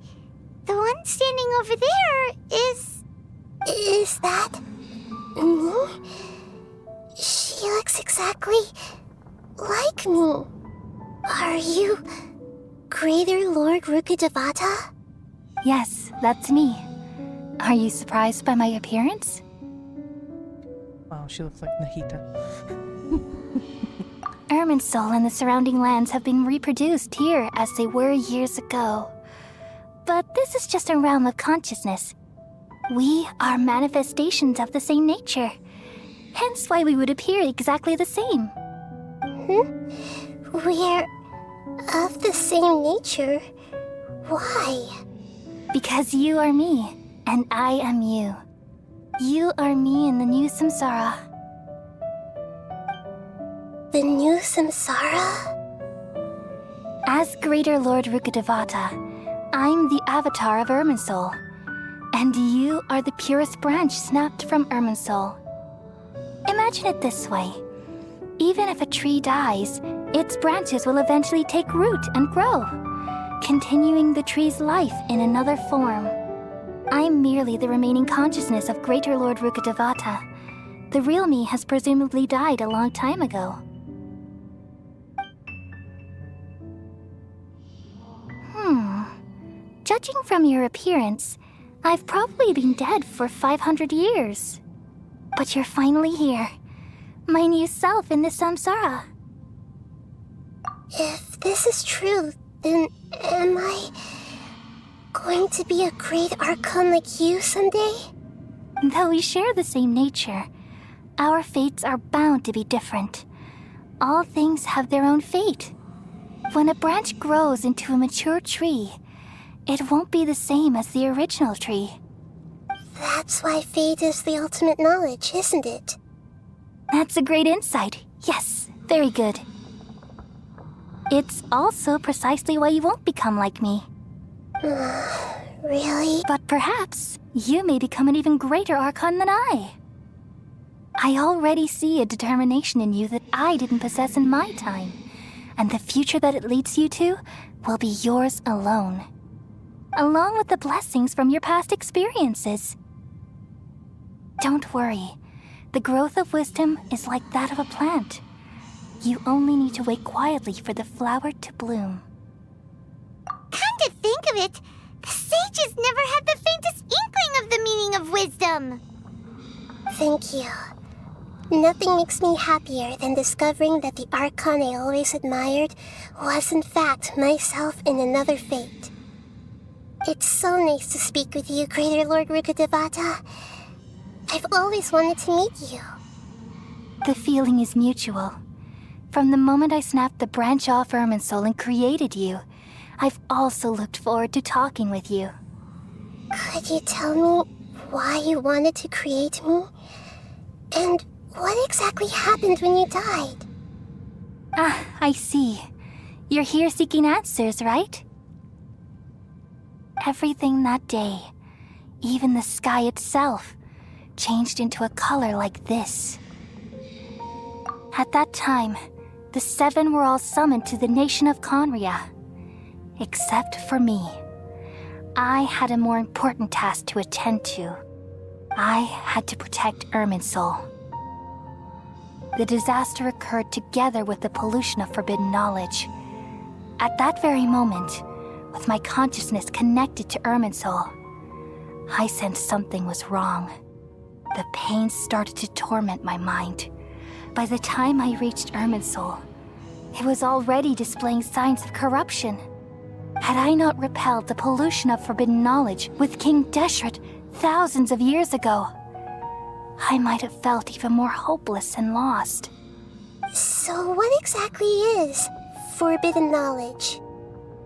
the one standing over there is... Is that... me? She looks exactly like me. Are you Greater Lord Rukkhadevata? Yes, that's me. Are you surprised by my appearance? Wow, she looks like Nahida. Irminsul and the surrounding lands have been reproduced here as they were years ago. But this is just a realm of consciousness. We are manifestations of the same nature. Hence why we would appear exactly the same. We're of the same nature? Why? Because you are me, and I am you. You are me in the new samsara. The new samsara? As Greater Lord Rukkhadevata, I'm the avatar of Irminsul. And you are the purest branch snapped from Irminsul. Imagine it this way. Even if a tree dies, its branches will eventually take root and grow, continuing the tree's life in another form. I'm merely the remaining consciousness of Greater Lord Rukkhadevata. The real me has presumably died a long time ago. Judging from your appearance, I've probably been dead for 500 years. But you're finally here. My new self in the samsara. If this is true, then am I going to be a great Archon like you someday? Though we share the same nature, our fates are bound to be different. All things have their own fate. When a branch grows into a mature tree, it won't be the same as the original tree. That's why fate is the ultimate knowledge, isn't it? That's a great insight. Yes, very good. It's also precisely why you won't become like me. Really? But perhaps you may become an even greater Archon than I. I already see a determination in you that I didn't possess in my time, and the future that it leads you to will be yours alone, along with the blessings from your past experiences. Don't worry. The growth of wisdom is like that of a plant. You only need to wait quietly for the flower to bloom. Come to think of it, the sages never had the faintest inkling of the meaning of wisdom. Thank you. Nothing makes me happier than discovering that the Archon I always admired was in fact myself in another fate. It's so nice to speak with you, Greater Lord Rukkhadevata. I've always wanted to meet you. The feeling is mutual. From the moment I snapped the branch off Irminsul and created you, I've also looked forward to talking with you. Could you tell me why you wanted to create me? And what exactly happened when you died? Ah, I see. You're here seeking answers, right? Everything that day, even the sky itself, changed into a color like this. At that time, the seven were all summoned to the nation of Conria. Except for me. I had a more important task to attend to. I had to protect Irminsul. The disaster occurred together with the pollution of forbidden knowledge. At that very moment, with my consciousness connected to Irminsul, I sensed something was wrong. The pain started to torment my mind. By the time I reached Irminsul, it was already displaying signs of corruption. Had I not repelled the pollution of forbidden knowledge with King Deshret thousands of years ago, I might have felt even more hopeless and lost. So what exactly is forbidden knowledge?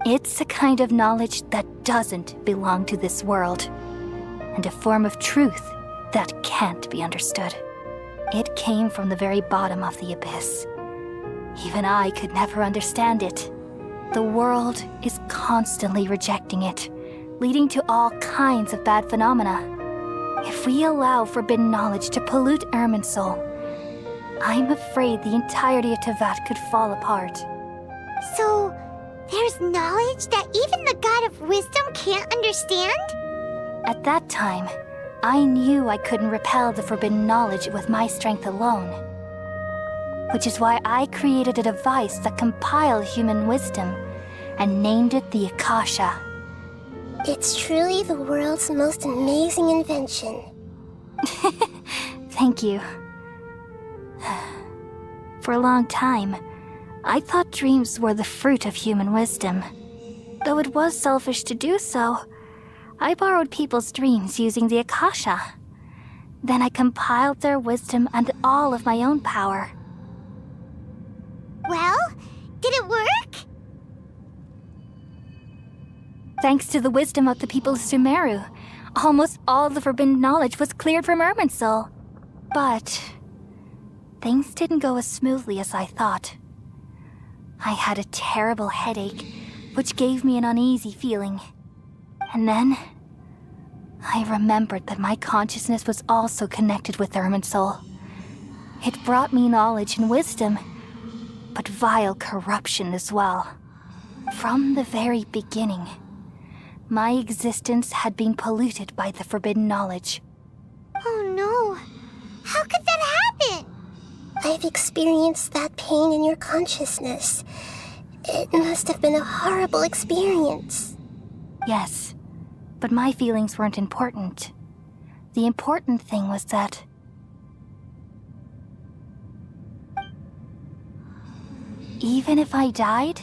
It's a kind of knowledge that doesn't belong to this world, and a form of truth that can't be understood. It came from the very bottom of the abyss. Even I could never understand it. The world is constantly rejecting it, leading to all kinds of bad phenomena. If we allow forbidden knowledge to pollute Irminsul, I'm afraid the entirety of Tevat could fall apart. So, there's knowledge that even the God of wisdom can't understand? At that time, I knew I couldn't repel the forbidden knowledge with my strength alone. Which is why I created a device that compiled human wisdom and named it the Akasha. It's truly the world's most amazing invention. Thank you. For a long time, I thought dreams were the fruit of human wisdom. Though it was selfish to do so, I borrowed people's dreams using the Akasha. Then I compiled their wisdom and all of my own power. Well, did it work? Thanks to the wisdom of the people of Sumeru, almost all the forbidden knowledge was cleared from Irminsul. But things didn't go as smoothly as I thought. I had a terrible headache, which gave me an uneasy feeling. And then I remembered that my consciousness was also connected with Irminsul. It brought me knowledge and wisdom, but vile corruption as well. From the very beginning, my existence had been polluted by the forbidden knowledge. Oh no. How could that happen? I've experienced that pain in your consciousness. It must have been a horrible experience. Yes, but my feelings weren't important. The important thing was that even if I died,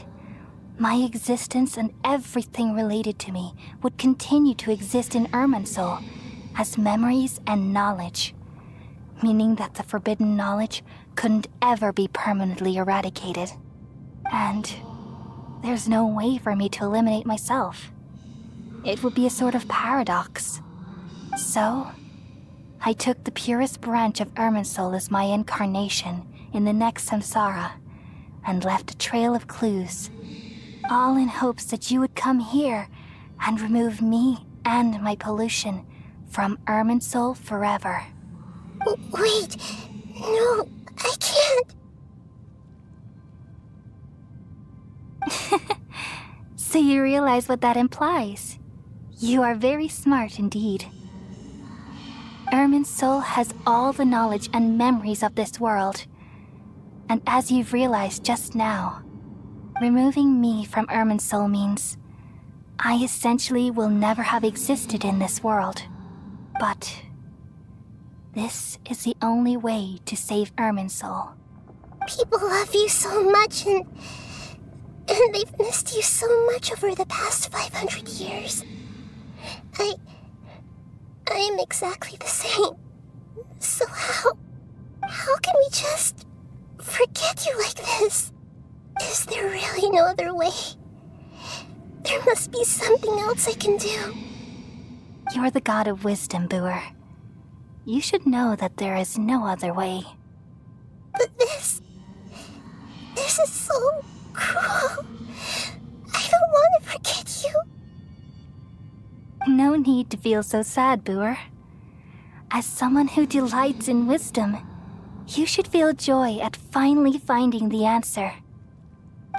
my existence and everything related to me would continue to exist in Irminsul as memories and knowledge, meaning that the forbidden knowledge couldn't ever be permanently eradicated. And there's no way for me to eliminate myself. It would be a sort of paradox. So, I took the purest branch of Irminsul as my incarnation in the next samsara and left a trail of clues, all in hopes that you would come here and remove me and my pollution from Irminsul forever. Wait, no, I can't. So you realize what that implies. You are very smart indeed. Irminsul has all the knowledge and memories of this world. And as you've realized just now, removing me from Irminsul means I essentially will never have existed in this world. But this is the only way to save Irminsul. People love you so much, and they've missed you so much over the past 500 years. I am exactly the same. So how can we just forget you like this? Is there really no other way? There must be something else I can do. You're the god of wisdom, Booer. You should know that there is no other way. But this is so cruel. I don't want to forget you. No need to feel so sad, Booer. As someone who delights in wisdom, you should feel joy at finally finding the answer.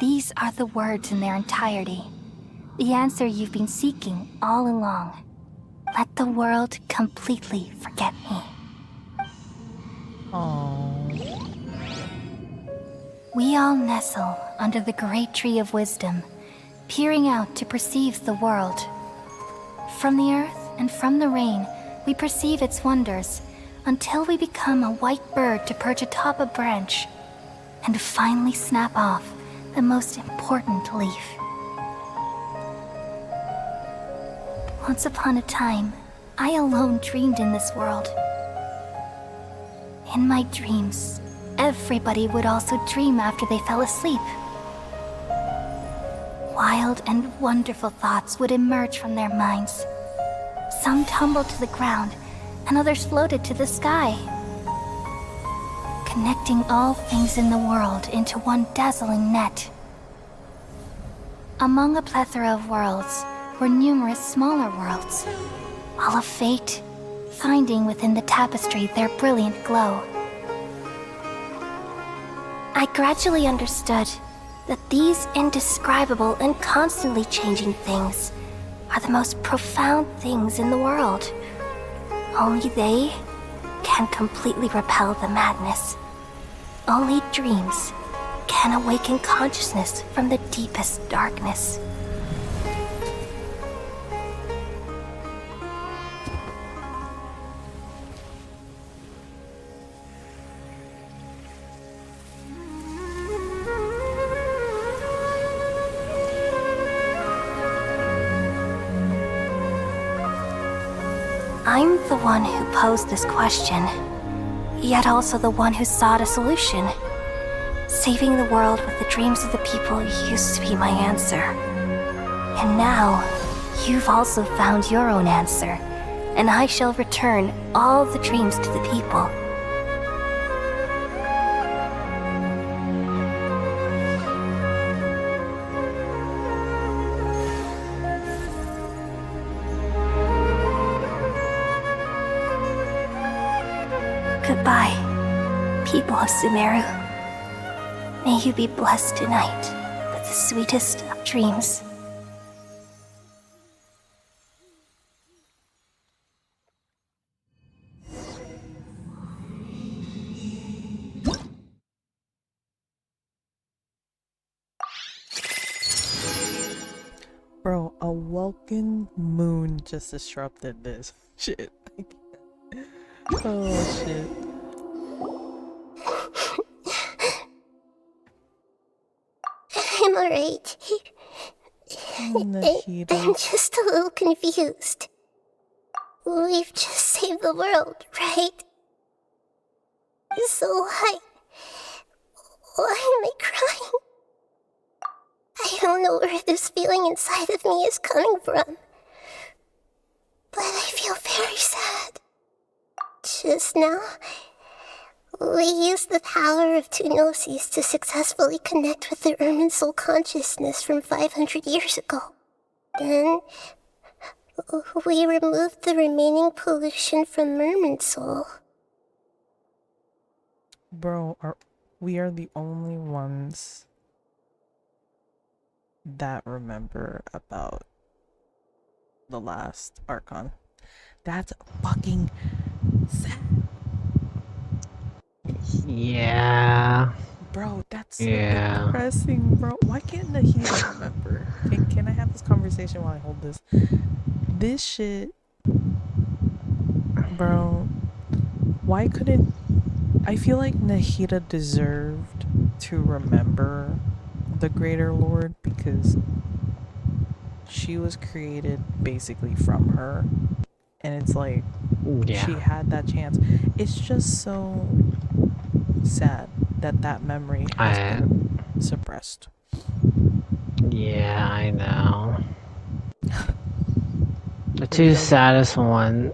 These are the words in their entirety. The answer you've been seeking all along. Let the world completely forget me. Aww. We all nestle under the great tree of wisdom, peering out to perceive the world. From the earth and from the rain, we perceive its wonders until we become a white bird to perch atop a branch and finally snap off the most important leaf. Once upon a time, I alone dreamed in this world. In my dreams, everybody would also dream after they fell asleep. Wild and wonderful thoughts would emerge from their minds. Some tumbled to the ground, and others floated to the sky, connecting all things in the world into one dazzling net. Among a plethora of worlds were numerous smaller worlds, all of fate, finding within the tapestry their brilliant glow. I gradually understood that these indescribable and constantly changing things are the most profound things in the world. Only they can completely repel the madness. Only dreams can awaken consciousness from the deepest darkness. I'm the one who posed this question, yet also the one who sought a solution. Saving the world with the dreams of the people used to be my answer. And now, you've also found your own answer, and I shall return all the dreams to the people. Goodbye, people of Sumeru. May you be blessed tonight with the sweetest of dreams. Bro, a Vulcan moon just disrupted this shit. Oh shit. I'm alright. Nahida. I'm just a little confused. We've just saved the world, right? So why am I crying? I don't know where this feeling inside of me is coming from, but I feel very sad. Just now, we used the power of two gnosis to successfully connect with the Ermin soul consciousness from 500 years ago. Then, we removed the remaining pollution from Merman soul. Bro, we are the only ones that remember about the last Archon. That's fucking sad. Yeah. Bro, that's so Yeah. depressing, bro. Why can't Nahida remember? Can I have this conversation while I hold this? This shit, bro. Why couldn't... I feel like Nahida deserved to remember the Greater Lord because she was created basically from her. And it's like, Yeah. she had that chance. It's just so sad that that memory has been suppressed. Yeah, I know. The two saddest ones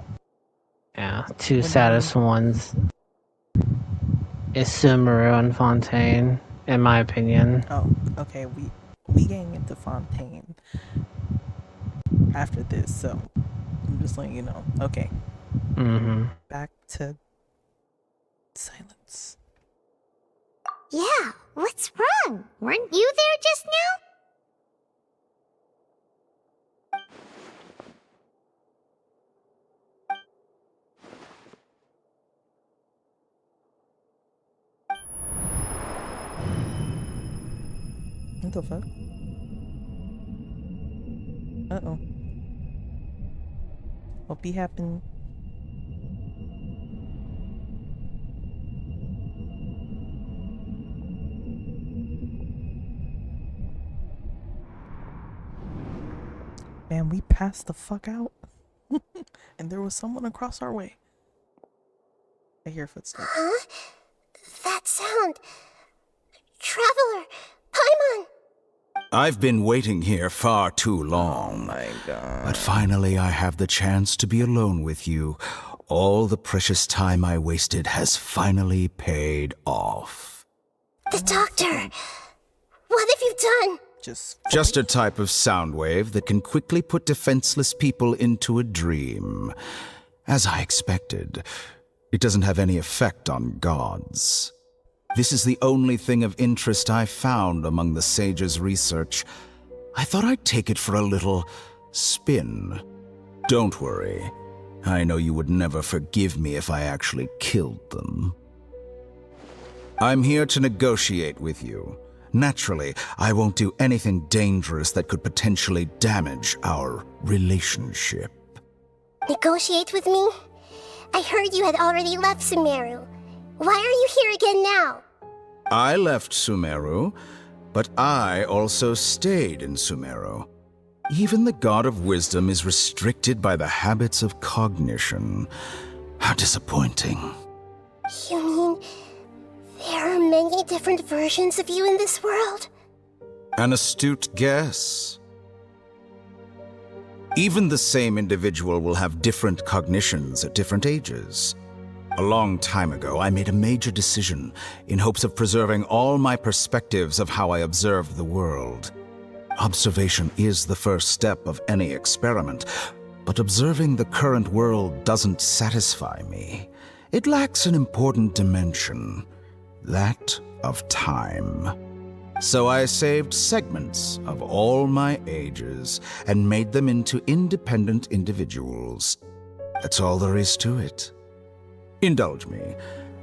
is Sumeru and Fontaine, in my opinion. Oh, okay, we getting into Fontaine after this, so I'm just letting you know. Okay. Back to silence. Yeah, what's wrong? Weren't you there just now? What the fuck? Uh-oh. What be happening? Man, we passed the fuck out. And there was someone across our way. I hear footsteps. Huh? That sound. Traveler! Paimon! I've been waiting here far too long. Oh my god. But finally I have the chance to be alone with you. All the precious time I wasted has finally paid off. The doctor! What have you done? Just a type of sound wave that can quickly put defenseless people into a dream. As I expected, it doesn't have any effect on gods. This is the only thing of interest I found among the sage's research. I thought I'd take it for a little spin. Don't worry. I know you would never forgive me if I actually killed them. I'm here to negotiate with you. Naturally, I won't do anything dangerous that could potentially damage our relationship. Negotiate with me? I heard you had already left Sumeru. Why are you here again now? I left Sumeru, but I also stayed in Sumeru. Even the God of Wisdom is restricted by the habits of cognition. How disappointing. You mean there are many different versions of you in this world? An astute guess. Even the same individual will have different cognitions at different ages. A long time ago, I made a major decision in hopes of preserving all my perspectives of how I observe the world. Observation is the first step of any experiment, but observing the current world doesn't satisfy me. It lacks an important dimension, that of time. So I saved segments of all my ages and made them into independent individuals. That's all there is to it. Indulge me.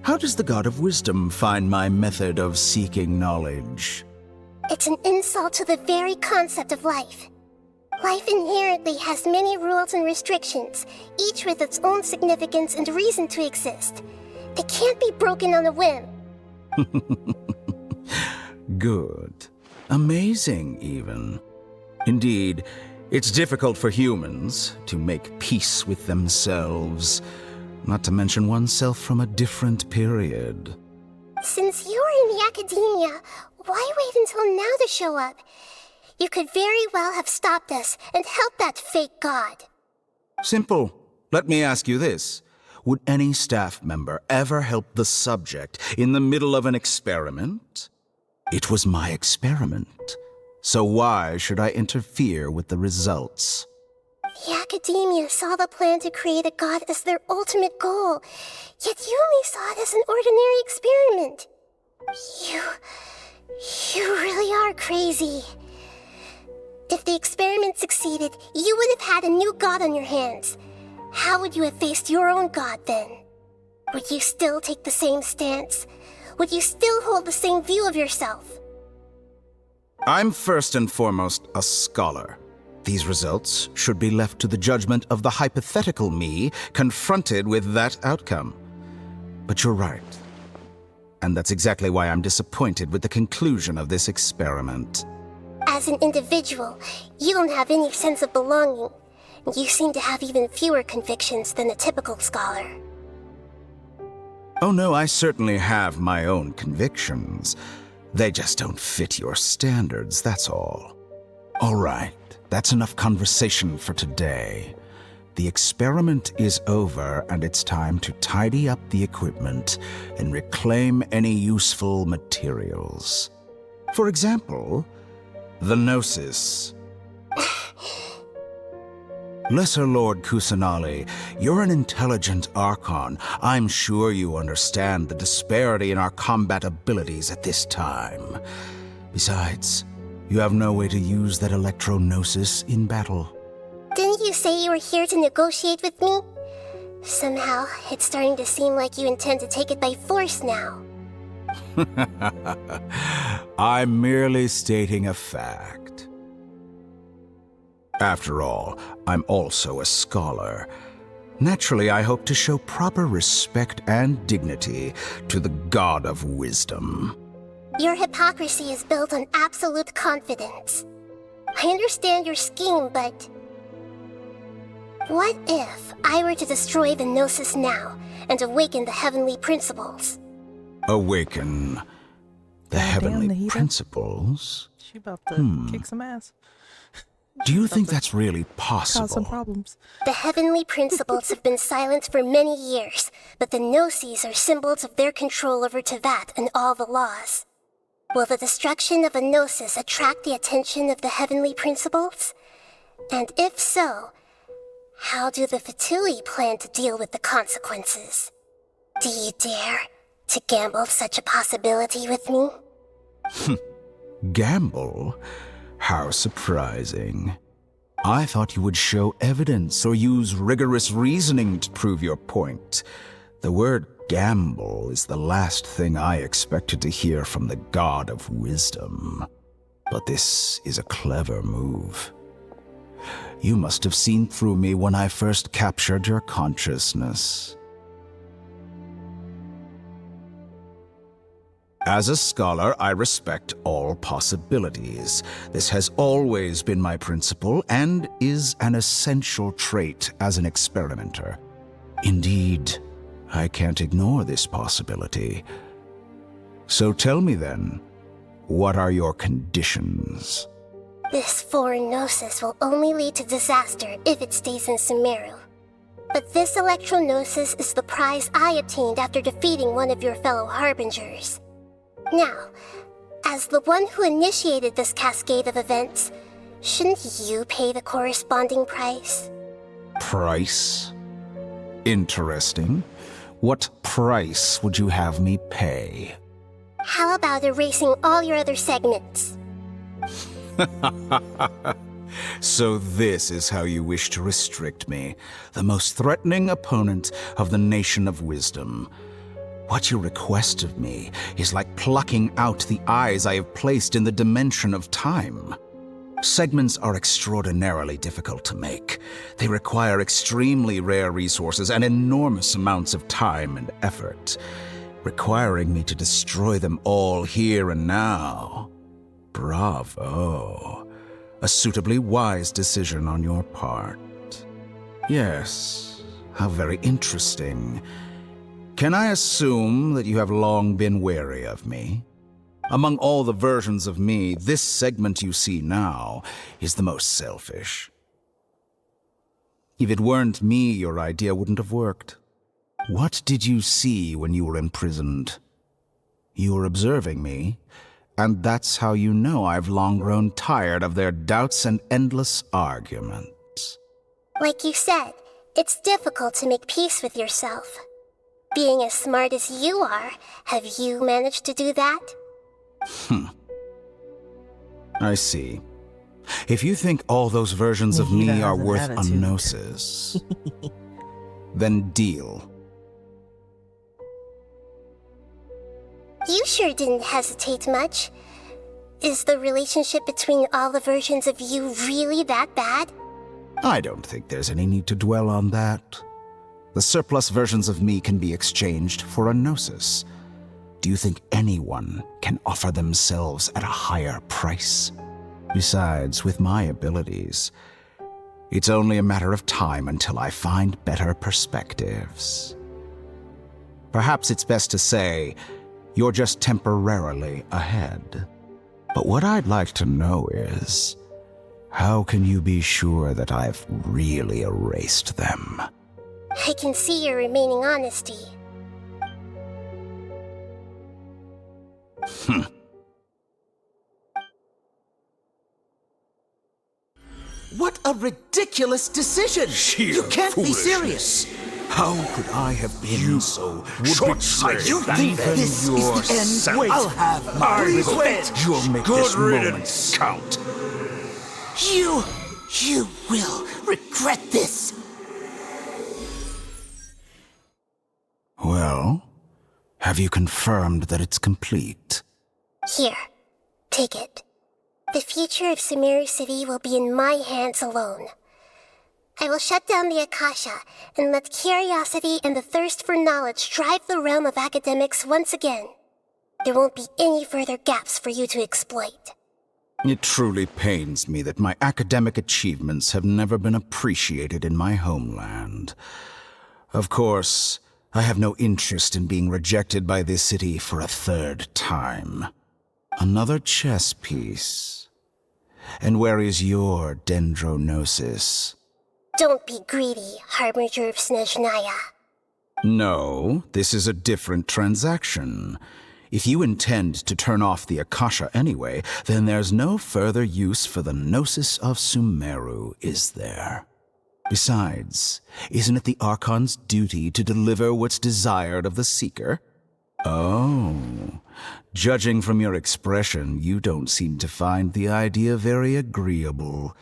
How does the God of Wisdom find my method of seeking knowledge? It's an insult to the very concept of life. Life inherently has many rules and restrictions, each with its own significance and reason to exist. They can't be broken on a whim. Good. Amazing, even. Indeed, it's difficult for humans to make peace with themselves, not to mention oneself from a different period. Since you are in the academia, why wait until now to show up? You could very well have stopped us and helped that fake god. Simple. Let me ask you this. Would any staff member ever help the subject in the middle of an experiment? It was my experiment, so why should I interfere with the results? The academia saw the plan to create a god as their ultimate goal, yet you only saw it as an ordinary experiment. You really are crazy. If the experiment succeeded, you would have had a new god on your hands. How would you have faced your own god then? Would you still take the same stance? Would you still hold the same view of yourself? I'm first and foremost a scholar. These results should be left to the judgment of the hypothetical me confronted with that outcome. But you're right. And that's exactly why I'm disappointed with the conclusion of this experiment. As an individual, you don't have any sense of belonging. You seem to have even fewer convictions than a typical scholar. Oh no, I certainly have my own convictions. They just don't fit your standards, that's all. All right, that's enough conversation for today. The experiment is over, and it's time to tidy up the equipment and reclaim any useful materials. For example, the Gnosis. Lesser Lord Kusanali, you're an intelligent Archon. I'm sure you understand the disparity in our combat abilities at this time. Besides, you have no way to use that Electro-Gnosis in battle. Didn't you say you were here to negotiate with me? Somehow, it's starting to seem like you intend to take it by force now. I'm merely stating a fact. After all, I'm also a scholar. Naturally, I hope to show proper respect and dignity to the God of Wisdom. Your hypocrisy is built on absolute confidence. I understand your scheme, but... what if I were to destroy the Gnosis now and awaken the heavenly principles? Awaken the heavenly Nahida. principles? She about to kick some ass. Do you think that's really Cause some possible? problems. The heavenly principles have been silent for many years, but the Gnosis are symbols of their control over Tevat and all the laws. Will the destruction of a Gnosis attract the attention of the heavenly principles? And if so, how do the Fatui plan to deal with the consequences? Do you dare to gamble such a possibility with me? Gamble? How surprising. I thought you would show evidence or use rigorous reasoning to prove your point. The word gamble is the last thing I expected to hear from the God of Wisdom. But this is a clever move. You must have seen through me when I first captured your consciousness. As a scholar, I respect all possibilities. This has always been my principle and is an essential trait as an experimenter. Indeed, I can't ignore this possibility. So tell me then, what are your conditions? This foreign gnosis will only lead to disaster if it stays in Sumeru. But this electro-gnosis is the prize I obtained after defeating one of your fellow harbingers. Now, as the one who initiated this cascade of events, shouldn't you pay the corresponding price? Price? Interesting. What price would you have me pay? How about erasing all your other segments? So this is how you wish to restrict me, the most threatening opponent of the Nation of Wisdom. What you request of me is like plucking out the eyes I have placed in the dimension of time. Segments are extraordinarily difficult to make. They require extremely rare resources and enormous amounts of time and effort, requiring me to destroy them all here and now. Bravo. A suitably wise decision on your part. Yes, how very interesting. Can I assume that you have long been wary of me? Among all the versions of me, this segment you see now is the most selfish. If it weren't me, your idea wouldn't have worked. What did you see when you were imprisoned? You were observing me, and that's how you know I've long grown tired of their doubts and endless arguments. Like you said, it's difficult to make peace with yourself. Being as smart as you are, have you managed to do that? I see. If you think all those versions of me are worth a attitude. gnosis, then deal. You sure didn't hesitate much. Is the relationship between all the versions of you really that bad? I don't think there's any need to dwell on that. The surplus versions of me can be exchanged for a gnosis. Do you think anyone can offer themselves at a higher price? Besides, with my abilities, it's only a matter of time until I find better perspectives. Perhaps it's best to say, you're just temporarily ahead. But what I'd like to know is, how can you be sure that I've really erased them? I can see your remaining honesty. What a ridiculous decision! You can't be serious! How could I have been so short-sighted? You think this is the end? Wait, I'll have my revenge! You'll make this moment count. You will regret this! Well, have you confirmed that it's complete? Here, take it. The future of Sumeru City will be in my hands alone. I will shut down the Akasha and let curiosity and the thirst for knowledge drive the realm of academics once again. There won't be any further gaps for you to exploit. It truly pains me that my academic achievements have never been appreciated in my homeland. Of course, I have no interest in being rejected by this city for a third time. Another chess piece. And where is your dendrognosis? Don't be greedy, Harbinger of Snezhnaya. No, this is a different transaction. If you intend to turn off the Akasha anyway, then there's no further use for the Gnosis of Sumeru, is there? Besides, isn't it the Archon's duty to deliver what's desired of the Seeker? Oh, judging from your expression, you don't seem to find the idea very agreeable.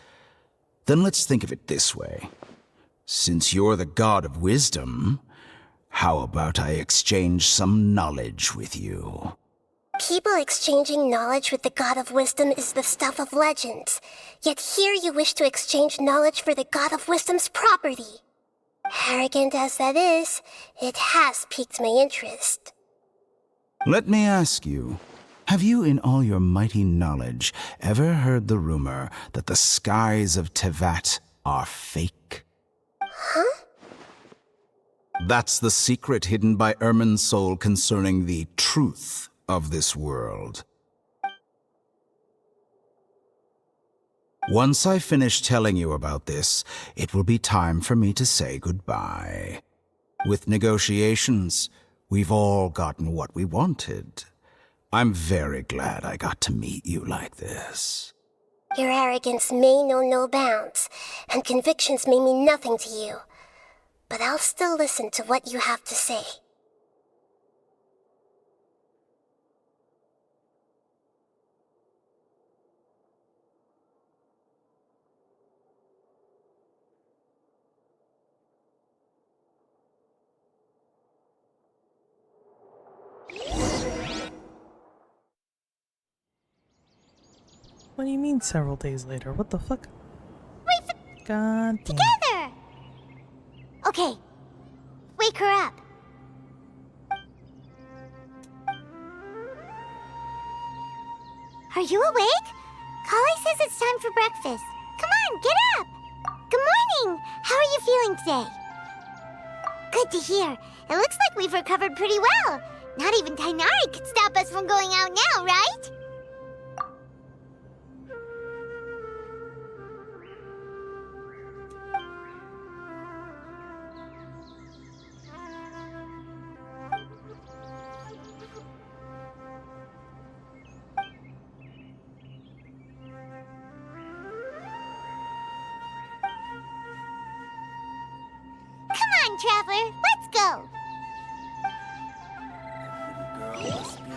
Then let's think of it this way. Since you're the god of wisdom, how about I exchange some knowledge with you? People exchanging knowledge with the God of Wisdom is the stuff of legends. Yet here you wish to exchange knowledge for the God of Wisdom's property. Arrogant as that is, it has piqued my interest. Let me ask you, have you in all your mighty knowledge ever heard the rumor that the skies of Tevat are fake? Huh? That's the secret hidden by Ermin's soul concerning the truth of this world. Once I finish telling you about this, it will be time for me to say goodbye. With negotiations, we've all gotten what we wanted. I'm very glad I got to meet you like this. Your arrogance may know no bounds, and convictions may mean nothing to you. But I'll still listen to what you have to say. What do you mean several days later? What the fuck? Wait for... God damn. Together! Okay. Wake her up. Are you awake? Kali says it's time for breakfast. Come on, get up! Good morning! How are you feeling today? Good to hear. It looks like we've recovered pretty well. Not even Tainari could stop us from going out now, right? Come on, Traveler, let's go! Girl must be